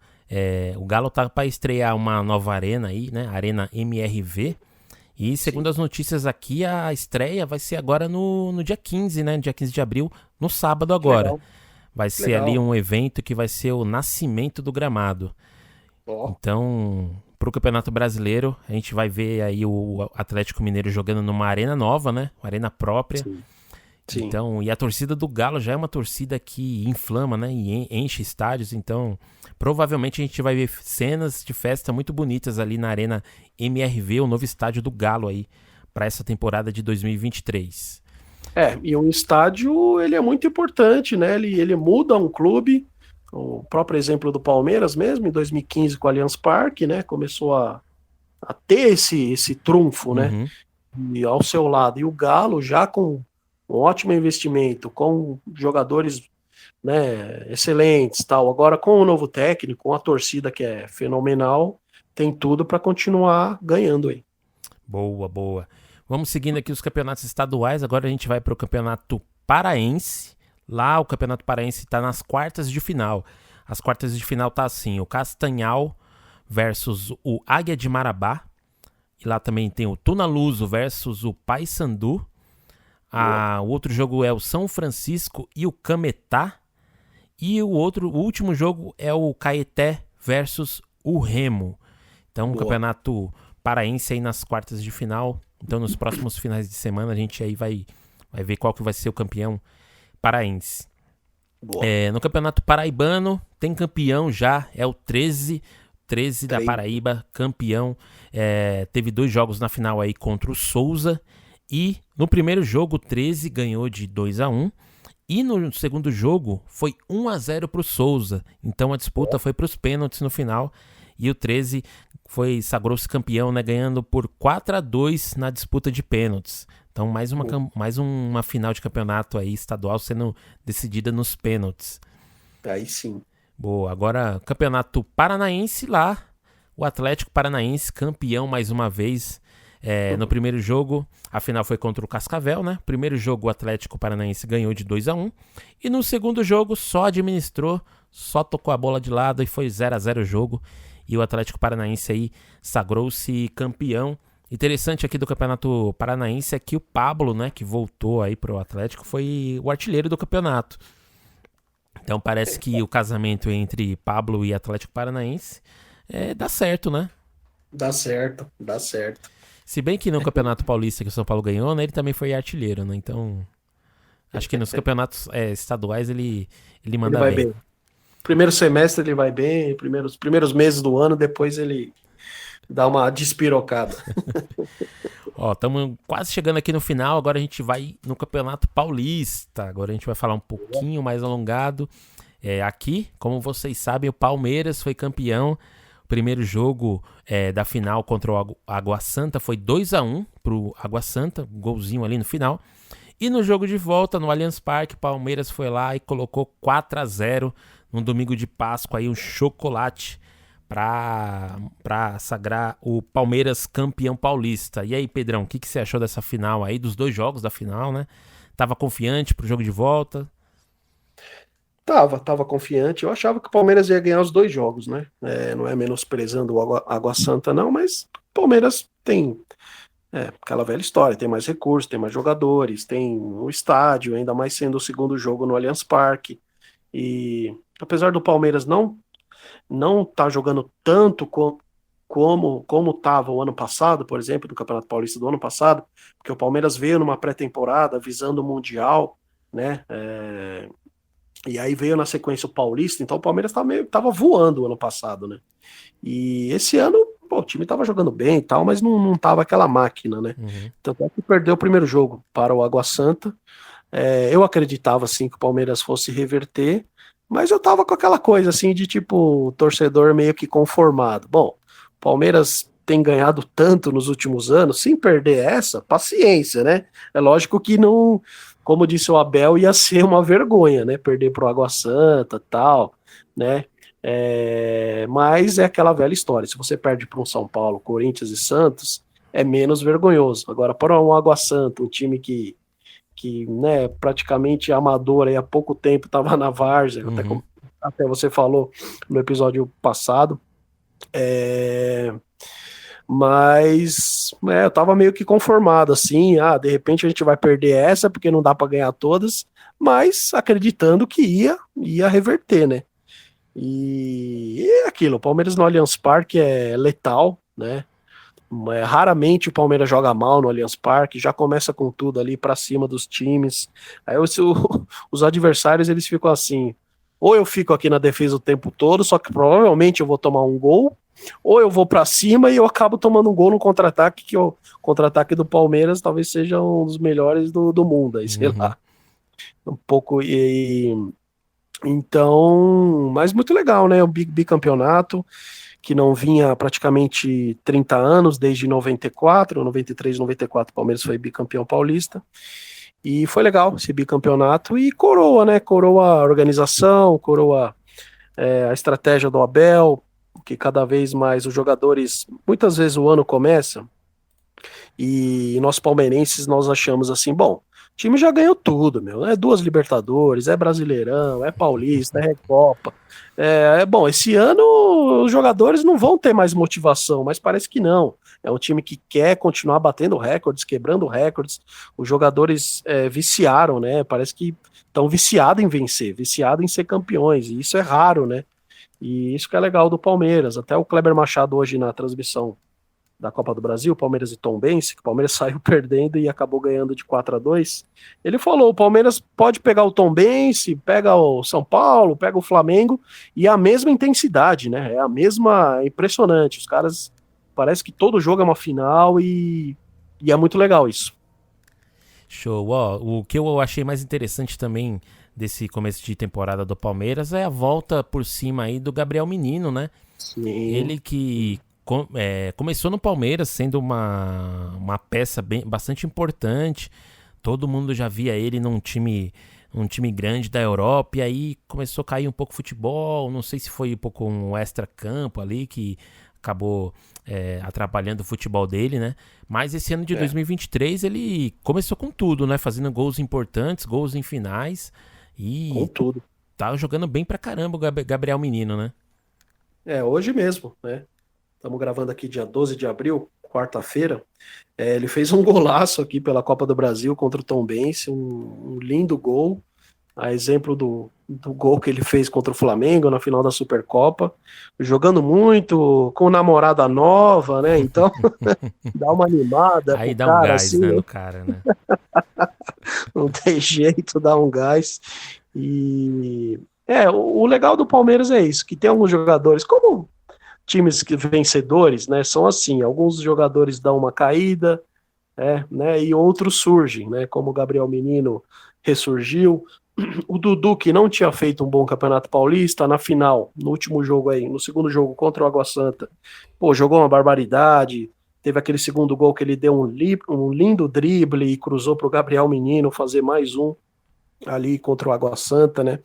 o Galo tá pra estrear uma nova arena aí, né? Arena MRV. E segundo as notícias aqui, a estreia vai ser agora no dia 15, né? Dia 15 de abril, no sábado agora.
Legal.
Vai ser
Legal.
ali um evento que vai ser o nascimento do gramado.
Ó,
Então, pro Campeonato Brasileiro, a gente vai ver aí o Atlético Mineiro jogando numa arena nova, né? Uma arena própria.
sim. Sim.
Então, e a torcida do Galo já é uma torcida que inflama, né? E enche estádios. Então, provavelmente a gente vai ver cenas de festa muito bonitas ali na Arena MRV, o novo estádio do Galo aí, para essa temporada de 2023.
E um estádio, ele é muito importante, né? Ele muda um clube. O próprio exemplo do Palmeiras mesmo, em 2015 com o Allianz Parque, né? Começou a ter esse trunfo, né?
Uhum.
E ao seu lado. E o Galo, já com um ótimo investimento, com jogadores, né, excelentes, tal. Agora com o novo técnico, com a torcida que é fenomenal, tem tudo para continuar ganhando aí.
Boa, boa. Vamos seguindo aqui os campeonatos estaduais. Agora a gente vai para o Campeonato Paraense. Lá o Campeonato Paraense está nas quartas de final. As quartas de final tá assim: o Castanhal versus o Águia de Marabá. E lá também tem o Tunaluso versus o Paysandu. O outro jogo é o São Francisco e o Cametá. E o último jogo é o Caeté versus o Remo. Então, o Campeonato Paraense aí nas quartas de final. Então, nos próximos finais de semana, a gente aí vai ver qual que vai ser o campeão paraense. No Campeonato Paraibano, tem campeão já, é o 13 da Paraíba, campeão. Teve 2 jogos na final aí contra o Souza. E no primeiro jogo, o 13 ganhou de 2-1. E no segundo jogo, foi 1-0 pro Souza. Então a disputa foi pros pênaltis no final. E o 13 sagrou-se campeão, né, ganhando por 4-2 na disputa de pênaltis. Então mais uma final de campeonato aí estadual sendo decidida nos pênaltis.
Aí sim.
Boa, agora Campeonato Paranaense lá. O Atlético Paranaense campeão mais uma vez. No primeiro jogo, a final foi contra o Cascavel, né? Primeiro jogo, o Atlético Paranaense ganhou de 2-1. E no segundo jogo, só administrou, só tocou a bola de lado e foi 0-0 o jogo. E o Atlético Paranaense aí sagrou-se campeão. Interessante aqui do Campeonato Paranaense é que o Pablo, né, que voltou aí pro Atlético, foi o artilheiro do campeonato. Então parece que o casamento entre Pablo e Atlético Paranaense dá certo, né?
Dá certo.
Se bem que no Campeonato Paulista que o São Paulo ganhou, né, ele também foi artilheiro, né? Então, acho que nos campeonatos estaduais ele manda
Ele vai
bem.
bem. Primeiro semestre ele vai bem, primeiros meses do ano, depois ele dá uma despirocada.
Ó, estamos quase chegando aqui no final, agora a gente vai no Campeonato Paulista. Agora a gente vai falar um pouquinho mais alongado. Aqui, como vocês sabem, o Palmeiras foi campeão. O primeiro jogo da final contra o Água Santa foi 2-1 pro Água Santa, um golzinho ali no final. E no jogo de volta, no Allianz Parque, o Palmeiras foi lá e colocou 4-0 no domingo de Páscoa, aí um chocolate para sagrar o Palmeiras campeão paulista. E aí, Pedrão, o que você achou dessa final aí, dos 2 jogos da final, né? Tava confiante pro jogo de volta?
Tava confiante. Eu achava que o Palmeiras ia ganhar os dois jogos, né? Não é menosprezando o Água Santa, não, mas o Palmeiras tem aquela velha história, tem mais recursos, tem mais jogadores, tem o estádio, ainda mais sendo o segundo jogo no Allianz Parque. E apesar do Palmeiras não tá jogando tanto como estava o ano passado, por exemplo, do Campeonato Paulista do ano passado, porque o Palmeiras veio numa pré-temporada visando o Mundial, né? E aí veio na sequência o Paulista, então o Palmeiras tava voando o ano passado, né? E esse ano, pô, o time tava jogando bem e tal, mas não tava aquela máquina, né?
Uhum.
Tanto é que perdeu o primeiro jogo para o Água Santa. Eu acreditava, assim, que o Palmeiras fosse reverter, mas eu tava com aquela coisa, assim, de tipo, o torcedor meio que conformado. Bom, o Palmeiras tem ganhado tanto nos últimos anos, sem perder essa, paciência, né? É lógico que não, como disse o Abel, ia ser uma vergonha, né? Perder pro Água Santa, tal, né? Mas é aquela velha história. Se você perde para um São Paulo, Corinthians e Santos, é menos vergonhoso. Agora, para um Água Santa, um time que né, praticamente amador aí há pouco tempo estava na várzea,
Uhum.
até você falou no episódio passado, mas eu tava meio que conformado assim, de repente a gente vai perder essa porque não dá para ganhar todas, mas acreditando que ia reverter, né? E é aquilo, o Palmeiras no Allianz Parque é letal, né? Raramente o Palmeiras joga mal no Allianz Parque, já começa com tudo ali para cima dos times. Aí os adversários eles ficam assim: ou eu fico aqui na defesa o tempo todo, só que provavelmente eu vou tomar um gol, ou eu vou para cima e eu acabo tomando um gol no contra-ataque, que o contra-ataque do Palmeiras talvez seja um dos melhores do mundo, aí, sei
Uhum.
lá. Um pouco. Então, mas muito legal, né? O bicampeonato que não vinha praticamente 30 anos, desde 94, 93, 94, o Palmeiras foi bicampeão paulista. E foi legal esse bicampeonato e coroa, né? Coroa a organização, coroa a estratégia do Abel, que cada vez mais os jogadores, muitas vezes o ano começa e nós palmeirenses nós achamos assim, bom, o time já ganhou tudo, meu. É duas Libertadores, é Brasileirão, é Paulista, é Recopa. Bom, esse ano os jogadores não vão ter mais motivação, mas parece que não. É um time que quer continuar batendo recordes, quebrando recordes. Os jogadores viciaram, né? Parece que estão viciados em vencer, viciados em ser campeões. E isso é raro, né? E isso que é legal do Palmeiras. Até o Kleber Machado hoje na transmissão da Copa do Brasil, Palmeiras e Tombense, que o Palmeiras saiu perdendo e acabou ganhando de 4-2. Ele falou: o Palmeiras pode pegar o Tombense, pega o São Paulo, pega o Flamengo, e é a mesma intensidade, né? É a mesma. É impressionante. Os caras. Parece que todo jogo é uma final e é muito legal isso.
Show. Ó, o que eu achei mais interessante também desse começo de temporada do Palmeiras é a volta por cima aí do Gabriel Menino, né?
Sim.
Ele que começou no Palmeiras sendo uma peça bastante importante. Todo mundo já via ele um time grande da Europa, e aí começou a cair um pouco o futebol. Não sei se foi um pouco um extra-campo ali que acabou atrapalhando o futebol dele, né? Mas esse ano de
É,
2023 ele começou com tudo, né? Fazendo gols importantes, gols em finais,
com
e
tudo.
tá jogando bem pra caramba o Gabriel Menino, né?
Hoje mesmo, né? Estamos gravando aqui dia 12 de abril, quarta-feira. Ele fez um golaço aqui pela Copa do Brasil contra o Tombense, um lindo gol, a exemplo do gol que ele fez contra o Flamengo na final da Supercopa, jogando muito, com namorada nova, né? Então, dá uma animada
Aí
pro
dá um
cara
gás,
assim,
né,
né?
no cara, né?
Não tem jeito, dá um gás. E o legal do Palmeiras é isso, que tem alguns jogadores, como times vencedores, né? São assim, alguns jogadores dão uma caída, né? E outros surgem, né? Como o Gabriel Menino ressurgiu, o Dudu que não tinha feito um bom Campeonato Paulista na final, no último jogo aí, no segundo jogo contra o Água Santa, pô, jogou uma barbaridade. Teve aquele segundo gol que ele deu um lindo drible e cruzou para o Gabriel Menino fazer mais um ali contra o Água Santa, né?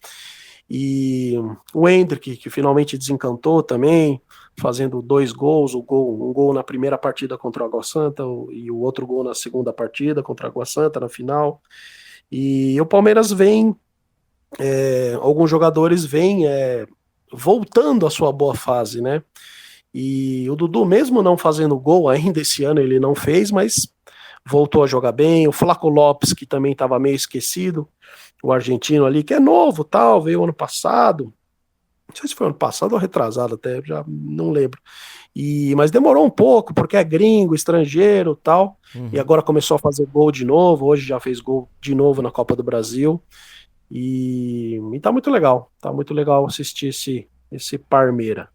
E o Endrick, que finalmente desencantou também, fazendo dois gols, um gol na primeira partida contra o Água Santa e o outro gol na segunda partida contra o Água Santa na final. E o Palmeiras vem alguns jogadores vêm voltando à sua boa fase, né? E o Dudu, mesmo não fazendo gol ainda esse ano, ele não fez, mas voltou a jogar bem. O Flaco Lopes, que também estava meio esquecido, o argentino ali, que é novo, tal, veio ano passado. Não sei se foi ano passado ou retrasado até, já não lembro. Mas demorou um pouco, porque é gringo, estrangeiro, tal. E agora começou a fazer gol de novo. Hoje já fez gol de novo na Copa do Brasil. E tá muito legal assistir esse Parmeira.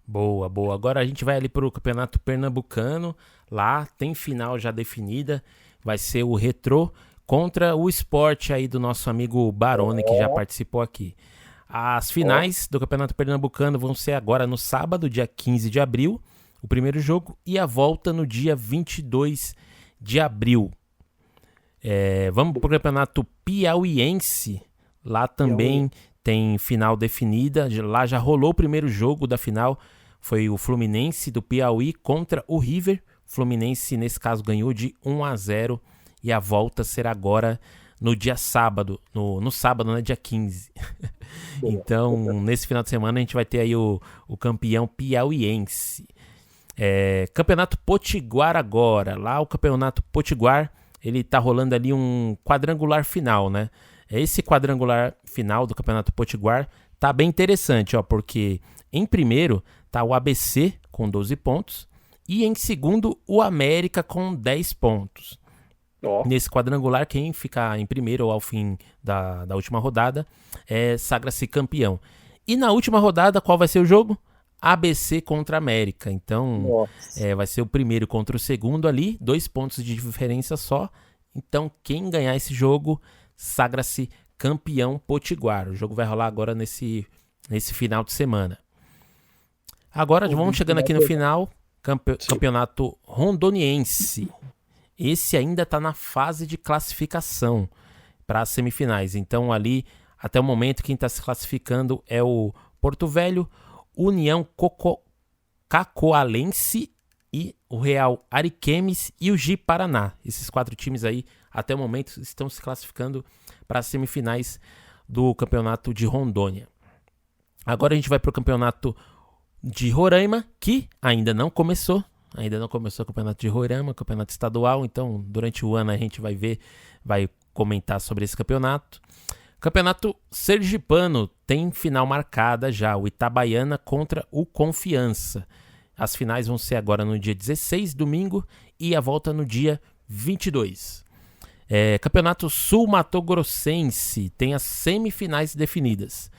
Boa, boa. Agora a gente vai ali pro Campeonato Pernambucano. Lá tem final já definida. Vai ser o Retrô contra o Sport aí do nosso amigo Barone, que já participou aqui. As finais do Campeonato Pernambucano vão ser agora no sábado, dia 15 de abril, o primeiro jogo, e a volta no dia 22 de abril. Vamos pro Campeonato Piauiense. Lá também tem final definida. Lá já rolou o primeiro jogo da final. Foi o Fluminense do Piauí contra o River. Fluminense, nesse caso, ganhou de 1-0. E a volta será agora no dia sábado. No sábado, né? Dia 15. Então, nesse final de semana, a gente vai ter aí o campeão piauiense. Campeonato Potiguar agora. Lá o Campeonato Potiguar, ele tá rolando ali um quadrangular final, né? Esse quadrangular final do Campeonato Potiguar tá bem interessante, ó, porque em primeiro tá o ABC com 12 pontos e em segundo o América com 10 pontos. Nesse quadrangular, quem ficar em primeiro ou ao fim da última rodada sagra-se campeão. E na última rodada, qual vai ser o jogo? ABC contra América. Então, vai ser o primeiro contra o segundo ali, 2 pontos de diferença só. Então, quem ganhar esse jogo sagra-se campeão potiguar. O jogo vai rolar agora nesse final de semana. Agora, vamos chegando aqui no final, campeonato rondoniense. Esse ainda está na fase de classificação para as semifinais. Então, ali, até o momento, quem está se classificando é o Porto Velho, União Cacoalense e o Real Ariquemes e o Ji Paraná. Esses 4 times aí, até o momento, estão se classificando para as semifinais do campeonato de Rondônia. Agora a gente vai para o campeonato de Roraima, que ainda não começou. Ainda não começou o campeonato de Roraima, campeonato estadual. Então, durante o ano a gente vai comentar sobre esse campeonato. Campeonato Sergipano tem final marcada já. O Itabaiana contra o Confiança. As finais vão ser agora no dia 16, domingo, e a volta no dia 22. Campeonato Sul-Mato-Grossense tem as semifinais definidas.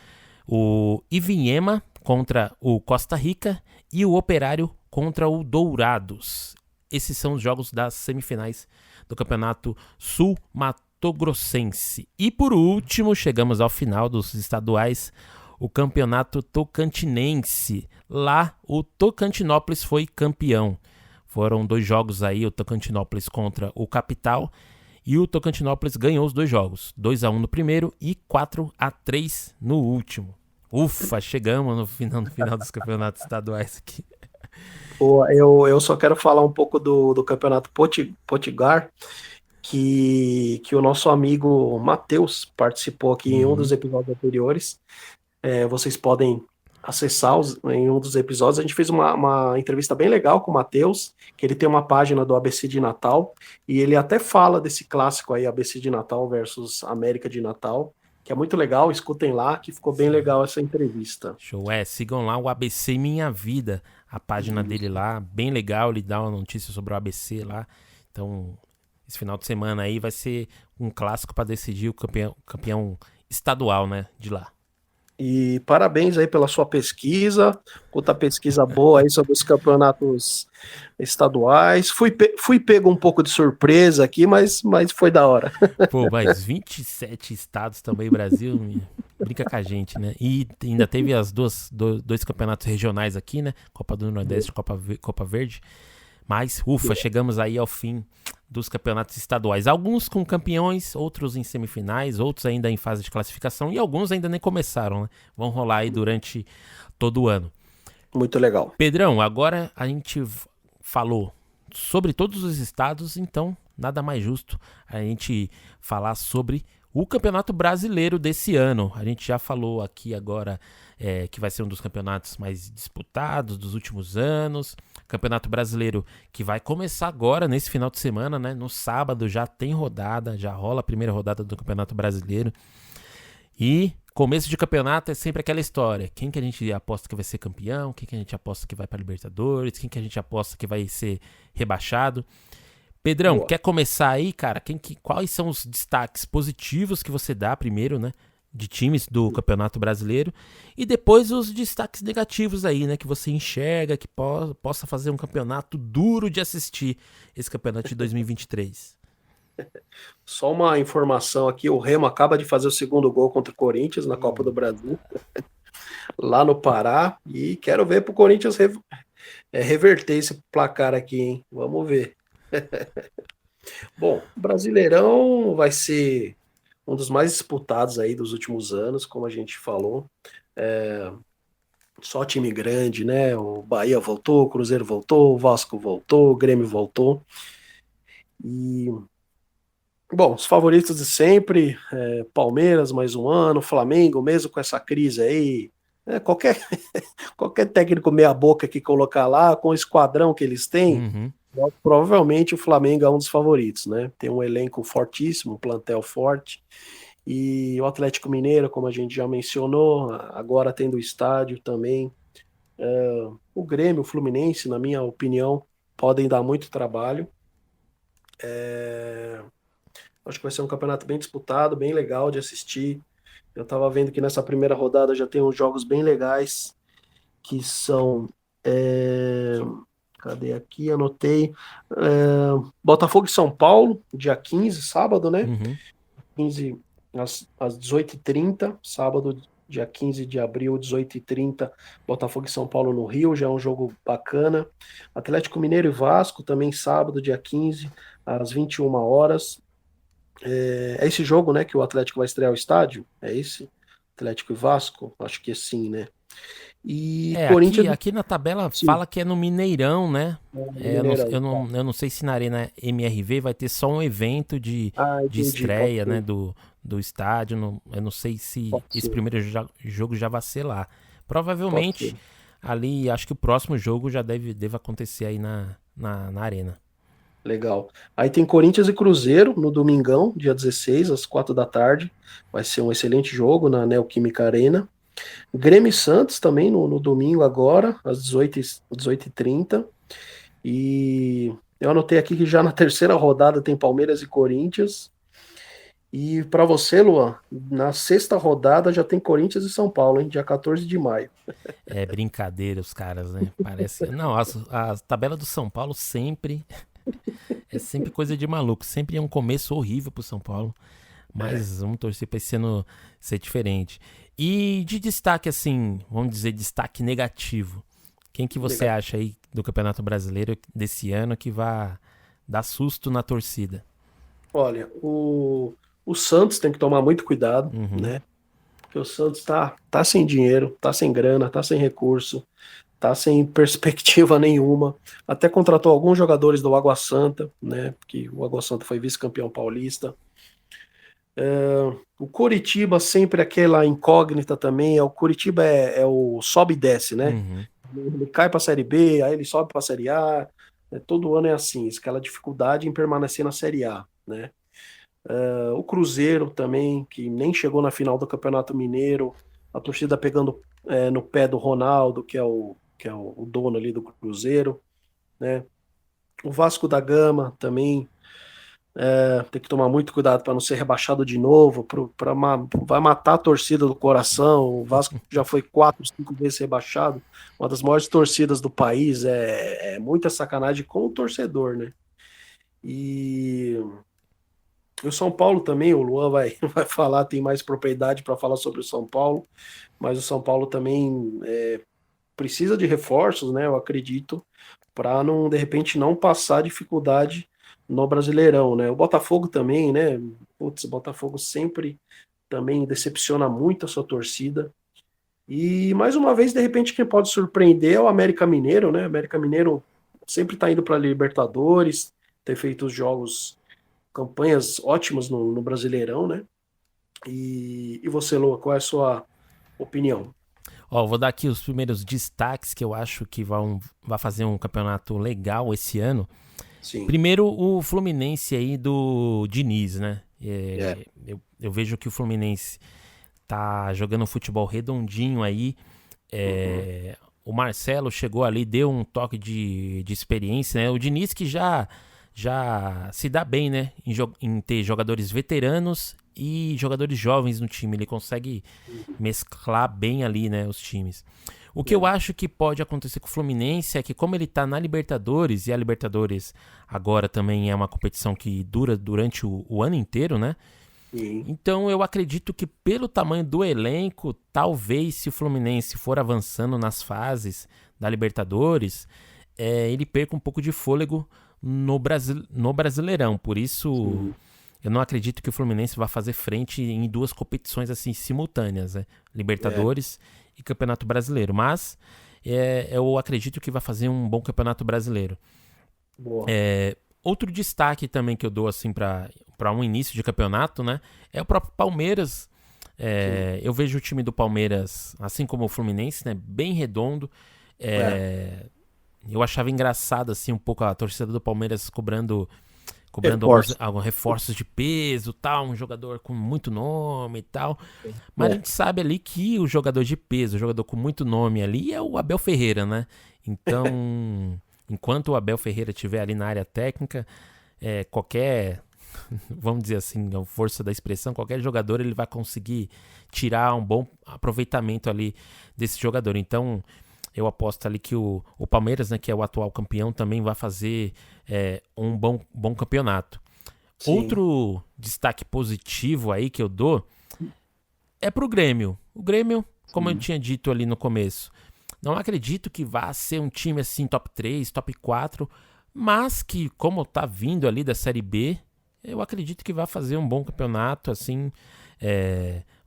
O Ivinhema contra o Costa Rica e o Operário contra o Dourados. Esses são os jogos das semifinais do Campeonato Sul-Mato-Grossense. E por último, chegamos ao final dos estaduais, o Campeonato Tocantinense. Lá, o Tocantinópolis foi campeão. Foram 2 jogos aí, o Tocantinópolis contra o Capital. E o Tocantinópolis ganhou os 2 jogos. 2-1 no primeiro e 4-3 no último. Ufa, chegamos no final dos campeonatos estaduais aqui.
Eu só quero falar um pouco do Campeonato Potiguar, que o nosso amigo Matheus participou aqui em um dos episódios anteriores. Vocês podem acessar em um dos episódios. A gente fez uma entrevista bem legal com o Matheus, que ele tem uma página do ABC de Natal, e ele até fala desse clássico aí, ABC de Natal versus América de Natal, que é muito legal. Escutem lá, que ficou bem legal essa entrevista.
Show, sigam lá o ABC Minha Vida, a página dele lá, bem legal, ele dá uma notícia sobre o ABC lá. Então, esse final de semana aí vai ser um clássico para decidir o campeão estadual, né, de lá.
E parabéns aí pela sua pesquisa, outra pesquisa boa aí sobre os campeonatos estaduais. Fui pego um pouco de surpresa aqui, mas foi da hora.
Pô, mas 27 estados também, Brasil, brinca com a gente, né? E ainda teve as dois campeonatos regionais aqui, né? Copa do Nordeste e Copa Verde. Mas, ufa, chegamos aí ao fim dos campeonatos estaduais. Alguns com campeões, outros em semifinais, outros ainda em fase de classificação e alguns ainda nem começaram, né? Vão rolar aí durante todo o ano.
Muito legal.
Pedrão, agora a gente falou sobre todos os estados, então nada mais justo a gente falar sobre o Campeonato Brasileiro desse ano. A gente já falou aqui agora que vai ser um dos campeonatos mais disputados dos últimos anos. Campeonato Brasileiro que vai começar agora, nesse final de semana, né? No sábado já tem rodada, já rola a primeira rodada do Campeonato Brasileiro. E começo de campeonato é sempre aquela história. Quem que a gente aposta que vai ser campeão? Quem que a gente aposta que vai para Libertadores? Quem que a gente aposta que vai ser rebaixado? Pedrão,
Boa.
quer começar aí, cara? Quais são os destaques positivos que você dá primeiro, né? De times do Campeonato Brasileiro. E depois os destaques negativos aí, né? Que você enxerga que possa fazer um campeonato duro de assistir, esse campeonato de 2023.
Só uma informação aqui, o Remo acaba de fazer o segundo gol contra o Corinthians na Copa do Brasil, lá no Pará, e quero ver pro Corinthians reverter esse placar aqui, hein? Vamos ver. Bom, o Brasileirão vai ser um dos mais disputados aí dos últimos anos, como a gente falou. Só time grande, né? O Bahia voltou, o Cruzeiro voltou, o Vasco voltou, o Grêmio voltou. E, bom, os favoritos de sempre, Palmeiras mais um ano, Flamengo, mesmo com essa crise aí, qualquer técnico meia boca que colocar lá, com o esquadrão que eles têm,
Uhum.
provavelmente o Flamengo é um dos favoritos, né? Tem um elenco fortíssimo, um plantel forte. E o Atlético Mineiro, como a gente já mencionou, agora tendo o estádio também. O Grêmio, o Fluminense, na minha opinião, podem dar muito trabalho. Acho que vai ser um campeonato bem disputado, bem legal de assistir. Eu estava vendo que nessa primeira rodada já tem uns jogos bem legais, que são. Cadê aqui? Anotei. Botafogo e São Paulo, dia 15, sábado, né?
Uhum.
15 às 18h30, sábado, dia 15 de abril, 18h30, Botafogo e São Paulo no Rio, já é um jogo bacana. Atlético Mineiro e Vasco, também sábado, dia 15, às 21 horas. É esse jogo, né, que o Atlético vai estrear o estádio? É esse? Atlético e Vasco? Acho que sim, né? E
Aqui,
Corinthians,
aqui na tabela
sim,
fala que é no Mineirão, né? Eu não,
Mineirão.
eu não sei se na Arena MRV vai ter só um evento
Ah,
de
entendi, pode
estreia, né,
ser.
do estádio. Eu não sei se
Pode
esse
ser,
primeiro jogo já vai ser lá.
pode
Provavelmente
ser.
ali, acho que o próximo jogo já deve acontecer aí na Arena.
Legal. Aí tem Corinthians e Cruzeiro no domingão, dia 16, às 4 da tarde. Vai ser um excelente jogo na Neoquímica Arena. Grêmio e Santos também no domingo agora, às 18h30. E eu anotei aqui que já na terceira rodada tem Palmeiras e Corinthians. E para você, Luan, na sexta rodada já tem Corinthians e São Paulo, hein? Dia 14 de maio.
É brincadeira os caras, né? Parece. Não, a tabela do São Paulo sempre é sempre coisa de maluco. Sempre é um começo horrível pro São Paulo.
É,
Mas vamos torcer pra esse ano ser diferente. E de destaque, assim, vamos dizer, destaque negativo. Quem que você
legal.
acha aí do Campeonato Brasileiro desse ano que vai dar susto na torcida?
Olha, o Santos tem que tomar muito cuidado,
Uhum.
né? Porque o Santos tá sem dinheiro, tá sem grana, tá sem recurso, tá sem perspectiva nenhuma. Até contratou alguns jogadores do Água Santa, né? Porque o Água Santa foi vice-campeão paulista. O Coritiba sempre aquela incógnita também. O Coritiba é o sobe e desce, né?
Uhum.
Ele cai para a Série B, aí ele sobe para a Série A. Todo ano é assim, aquela dificuldade em permanecer na Série A, né? O Cruzeiro também, que nem chegou na final do Campeonato Mineiro, a torcida pegando no pé do Ronaldo, que é o dono ali do Cruzeiro, né? O Vasco da Gama também tem que tomar muito cuidado para não ser rebaixado de novo, vai matar a torcida do coração. O Vasco já foi 4, 5 vezes rebaixado, uma das maiores torcidas do país, é muita sacanagem com o torcedor, né? E o São Paulo também, o Luan vai, vai falar, tem mais propriedade para falar sobre o São Paulo, mas o São Paulo também precisa de reforços, né? Eu acredito, para não, de repente, não passar dificuldade no Brasileirão, né? O Botafogo também, né? Putz, o Botafogo sempre também decepciona muito a sua torcida. E mais uma vez, de repente, quem pode surpreender é o América Mineiro, né? O América Mineiro sempre está indo para a Libertadores, ter feito os jogos, campanhas ótimas no Brasileirão, né? E você, Lua, qual é a sua opinião?
Ó, vou dar aqui os primeiros destaques que eu acho que vai fazer um campeonato legal esse ano.
Sim.
Primeiro, o Fluminense aí do Diniz, né?
É.
Eu vejo que o Fluminense tá jogando um futebol redondinho aí.
Uhum.
O Marcelo chegou ali, deu um toque de experiência, né? O Diniz que já se dá bem, né? Em ter jogadores veteranos e jogadores jovens no time. Ele consegue mesclar bem ali, né? Os times. O que eu
É.
acho que pode acontecer com o Fluminense é que, como ele tá na Libertadores, e a Libertadores agora também é uma competição que dura durante o ano inteiro, né?
Sim.
Então eu acredito que, pelo tamanho do elenco, talvez, se o Fluminense for avançando nas fases da Libertadores, ele perca um pouco de fôlego no Brasileirão. Por isso,
Sim.
eu não acredito que o Fluminense vá fazer frente em duas competições assim simultâneas, né?
É.
Libertadores e Campeonato Brasileiro. Mas eu acredito que vai fazer um bom Campeonato Brasileiro.
Boa.
Outro destaque também que eu dou assim para um início de campeonato, né, é o próprio Palmeiras.
Sim.
Eu vejo o time do Palmeiras, assim como o Fluminense, né, bem redondo.
É.
É, eu achava engraçado assim um pouco a torcida do Palmeiras cobrando
Reforço.
alguns reforços de peso, tal, um jogador com muito nome e tal. Mas a
É.
gente sabe ali que o jogador de peso, o jogador com muito nome ali é o Abel Ferreira, né? Então, enquanto o Abel Ferreira estiver ali na área técnica, qualquer, vamos dizer assim, a força da expressão, qualquer jogador ele vai conseguir tirar um bom aproveitamento ali desse jogador. Então, eu aposto ali que o Palmeiras, né, que é o atual campeão, também vai fazer um bom campeonato.
Sim.
Outro destaque positivo aí que eu dou é pro Grêmio. O Grêmio, como eu
Sim.
tinha dito ali no começo, não acredito que vá ser um time assim top 3, top 4, mas que, como tá vindo ali da Série B, eu acredito que vai fazer um bom campeonato, assim,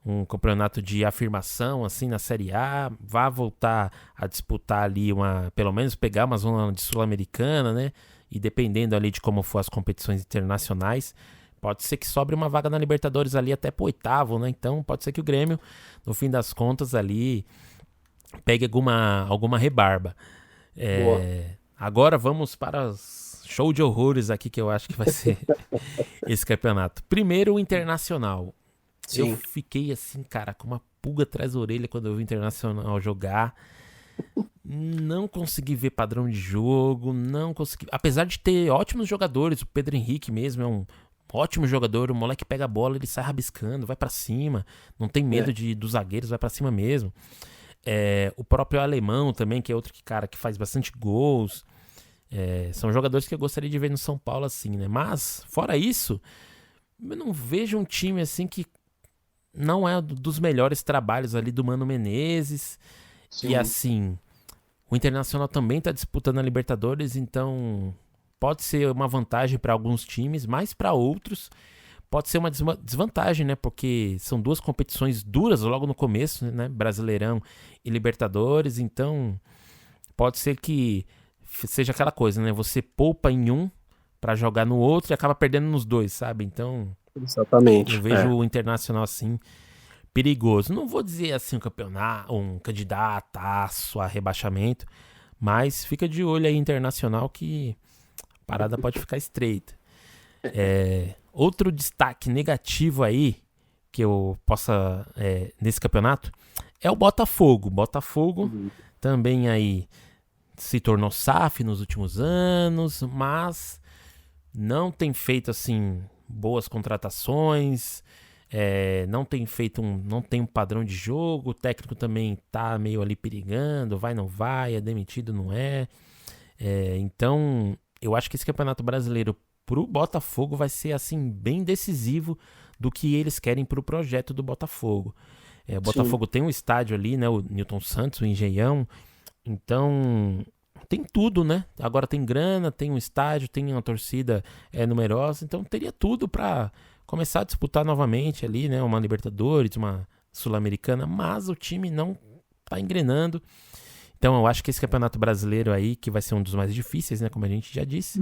um campeonato de afirmação, assim, na Série A, vai voltar a disputar ali pelo menos pegar uma zona de Sul-Americana, né? E dependendo ali de como for as competições internacionais, pode ser que sobre uma vaga na Libertadores ali até pro oitavo, né? Então pode ser que o Grêmio, no fim das contas ali, pegue alguma rebarba.
Boa.
Agora vamos para os show de horrores aqui que eu acho que vai ser esse campeonato. Primeiro, o Internacional. Eu
Sim.
fiquei assim, cara, com uma pulga atrás da orelha quando eu vi o Internacional jogar. Não consegui ver padrão de jogo, não consegui. Apesar de ter ótimos jogadores, o Pedro Henrique mesmo é um ótimo jogador, o moleque pega a bola, ele sai rabiscando, vai pra cima, não tem medo
É.
dos zagueiros, vai pra cima mesmo. O próprio Alemão também, que é outro cara que faz bastante gols. São jogadores que eu gostaria de ver no São Paulo assim, né? Mas, fora isso, eu não vejo um time assim que não é dos melhores trabalhos ali do Mano Menezes. E
Sim.
assim, o Internacional também tá disputando a Libertadores, então pode ser uma vantagem para alguns times, mas para outros pode ser uma desvantagem, né? Porque são duas competições duras logo no começo, né? Brasileirão e Libertadores, então pode ser que seja aquela coisa, né? Você poupa em um para jogar no outro e acaba perdendo nos dois, sabe? Então eu
Exatamente.
vejo
É.
o Internacional assim perigoso. Não vou dizer assim um campeonato, um candidataço a rebaixamento, mas fica de olho aí Internacional que a parada pode ficar estreita. Outro destaque negativo aí que eu possa nesse campeonato é o Botafogo. Botafogo
Uhum.
também aí se tornou SAF nos últimos anos, mas não tem feito assim boas contratações, não tem um padrão de jogo, o técnico também tá meio ali perigando, vai não vai, é demitido não é. Então eu acho que esse campeonato brasileiro pro Botafogo vai ser assim bem decisivo do que eles querem pro projeto do Botafogo. O
Sim.
Botafogo tem um estádio ali, né, o Newton Santos, o Engenhão, então tem tudo, né? Agora tem grana, tem um estádio, tem uma torcida numerosa, então teria tudo para começar a disputar novamente ali, né? Uma Libertadores, uma Sul-Americana, mas o time não tá engrenando. Então eu acho que esse Campeonato Brasileiro aí, que vai ser um dos mais difíceis, né? Como a gente já disse,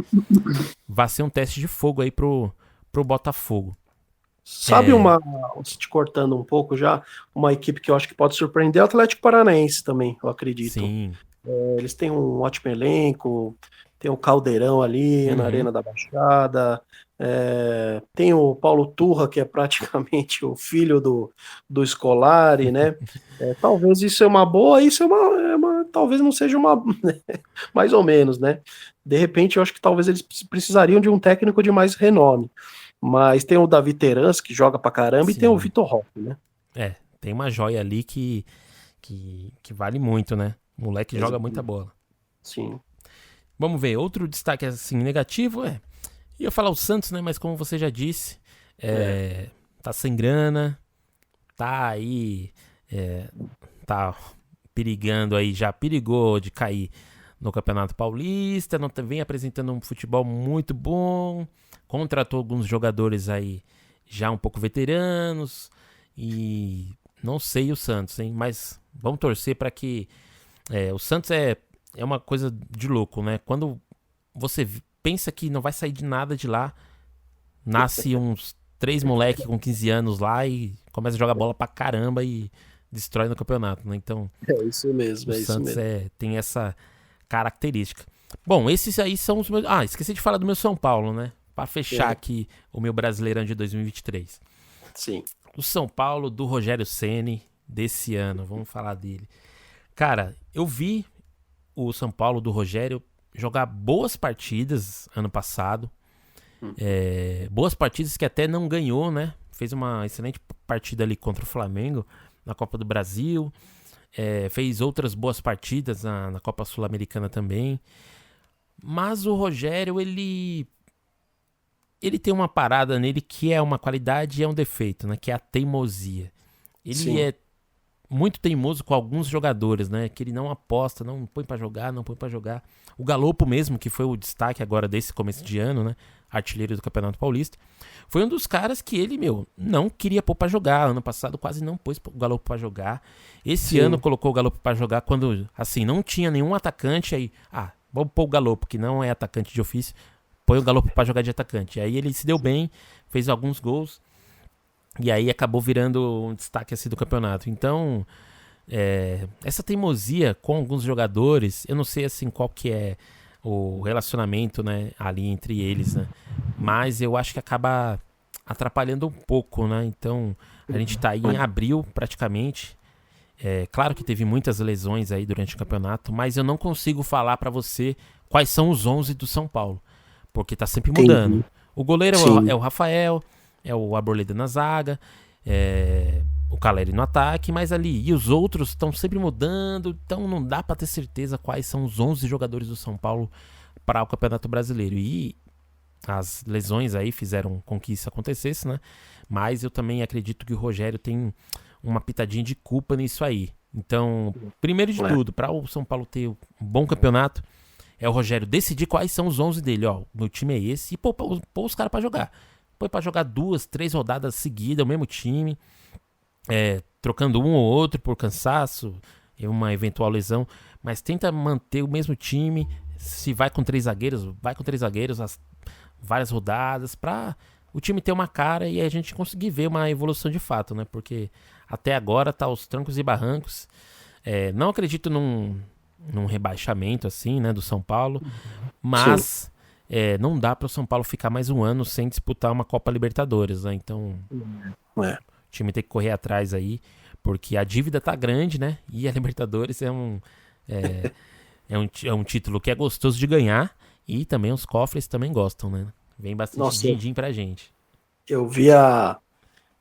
vai ser um teste de fogo aí pro Botafogo.
Sabe uma, te cortando um pouco já, uma equipe que eu acho que pode surpreender é o Atlético Paranaense também, eu acredito.
Sim.
Eles têm um ótimo elenco, tem o Caldeirão ali na
Uhum.
Arena da Baixada, tem o Paulo Turra, que é praticamente o filho do Scolari, né? Talvez isso é uma boa, isso talvez não seja uma, mais ou menos, né? De repente, eu acho que talvez eles precisariam de um técnico de mais renome. Mas tem o Davi Terans, que joga pra caramba, e tem o
Sim.
Vitor Roque, né?
Tem uma joia ali que vale muito, né? O moleque joga muita bola.
Sim.
Vamos ver, outro destaque assim negativo ia falar o Santos, né? Mas como você já disse, tá sem grana, tá aí, tá perigando aí, já perigou de cair no Campeonato Paulista, não vem apresentando um futebol muito bom, contratou alguns jogadores aí já um pouco veteranos e não sei o Santos, hein? Mas vamos torcer para que o Santos é uma coisa de louco, né? Quando você pensa que não vai sair de nada de lá, nasce uns 3 moleques com 15 anos lá e começa a jogar bola pra caramba e destrói no campeonato, né? Então,
É isso mesmo,
o
é isso
Santos
mesmo.
tem essa característica. Bom, esses aí são os meus. Ah, esqueci de falar do meu São Paulo, né? Pra fechar
É,
aqui o meu Brasileirão de 2023.
sim.
O São Paulo do Rogério Ceni desse ano, vamos falar dele. Cara, eu vi o São Paulo do Rogério jogar boas partidas ano passado. Boas partidas que até não ganhou, né? Fez uma excelente partida ali contra o Flamengo na Copa do Brasil. Fez outras boas partidas na Copa Sul-Americana também. Mas o Rogério, ele tem uma parada nele que é uma qualidade e é um defeito, né? Que é a teimosia. Ele
Sim.
é muito teimoso com alguns jogadores, né? Que ele não aposta, não põe pra jogar, não põe pra jogar. O Galopo mesmo, que foi o destaque agora desse começo de ano, né? Artilheiro do Campeonato Paulista. Foi um dos caras que ele, não queria pôr pra jogar. Ano passado quase não pôs o Galopo pra jogar. Esse ano
Sim.
colocou o Galopo pra jogar quando, assim, não tinha nenhum atacante. Aí, vamos pôr o Galopo, que não é atacante de ofício. Põe o Galopo pra jogar de atacante. Aí ele se deu bem, fez alguns gols. E aí acabou virando um destaque assim do campeonato. Então, essa teimosia com alguns jogadores, eu não sei assim qual que é o relacionamento, né, ali entre eles, né? Mas eu acho que acaba atrapalhando um pouco, né? Então, a gente tá aí em abril praticamente. Claro que teve muitas lesões aí durante o campeonato, mas eu não consigo falar pra você quais são os 11 do São Paulo, porque tá sempre mudando.
Entendi.
O goleiro
Sim.
é o Rafael, é o Arboleda na zaga, o Caleri no ataque, mas ali, e os outros estão sempre mudando, então não dá pra ter certeza quais são os 11 jogadores do São Paulo para o Campeonato Brasileiro. E as lesões aí fizeram com que isso acontecesse, né? Mas eu também acredito que o Rogério tem uma pitadinha de culpa nisso aí. Então, primeiro de
É,
tudo, para o São Paulo ter um bom campeonato, é o Rogério decidir quais são os 11 dele. Ó, meu time é esse e pôr os caras pra jogar. Põe pra jogar 2, 3 rodadas seguidas, o mesmo time, trocando um ou outro por cansaço e uma eventual lesão, mas tenta manter o mesmo time. Se vai com 3 zagueiros, vai com 3 zagueiros as várias rodadas pra o time ter uma cara e a gente conseguir ver uma evolução de fato, né? Porque até agora tá aos trancos e barrancos. Não acredito num rebaixamento assim, né, do São Paulo,
sim.
mas não dá para o São Paulo ficar mais um ano sem disputar uma Copa Libertadores, né? Então
É.
o time tem que correr atrás aí, porque a dívida tá grande, né? E a Libertadores é, é um título que é gostoso de ganhar e também os cofres também gostam, né? Vem bastante
Nossa,
din-din pra gente.
eu vi a.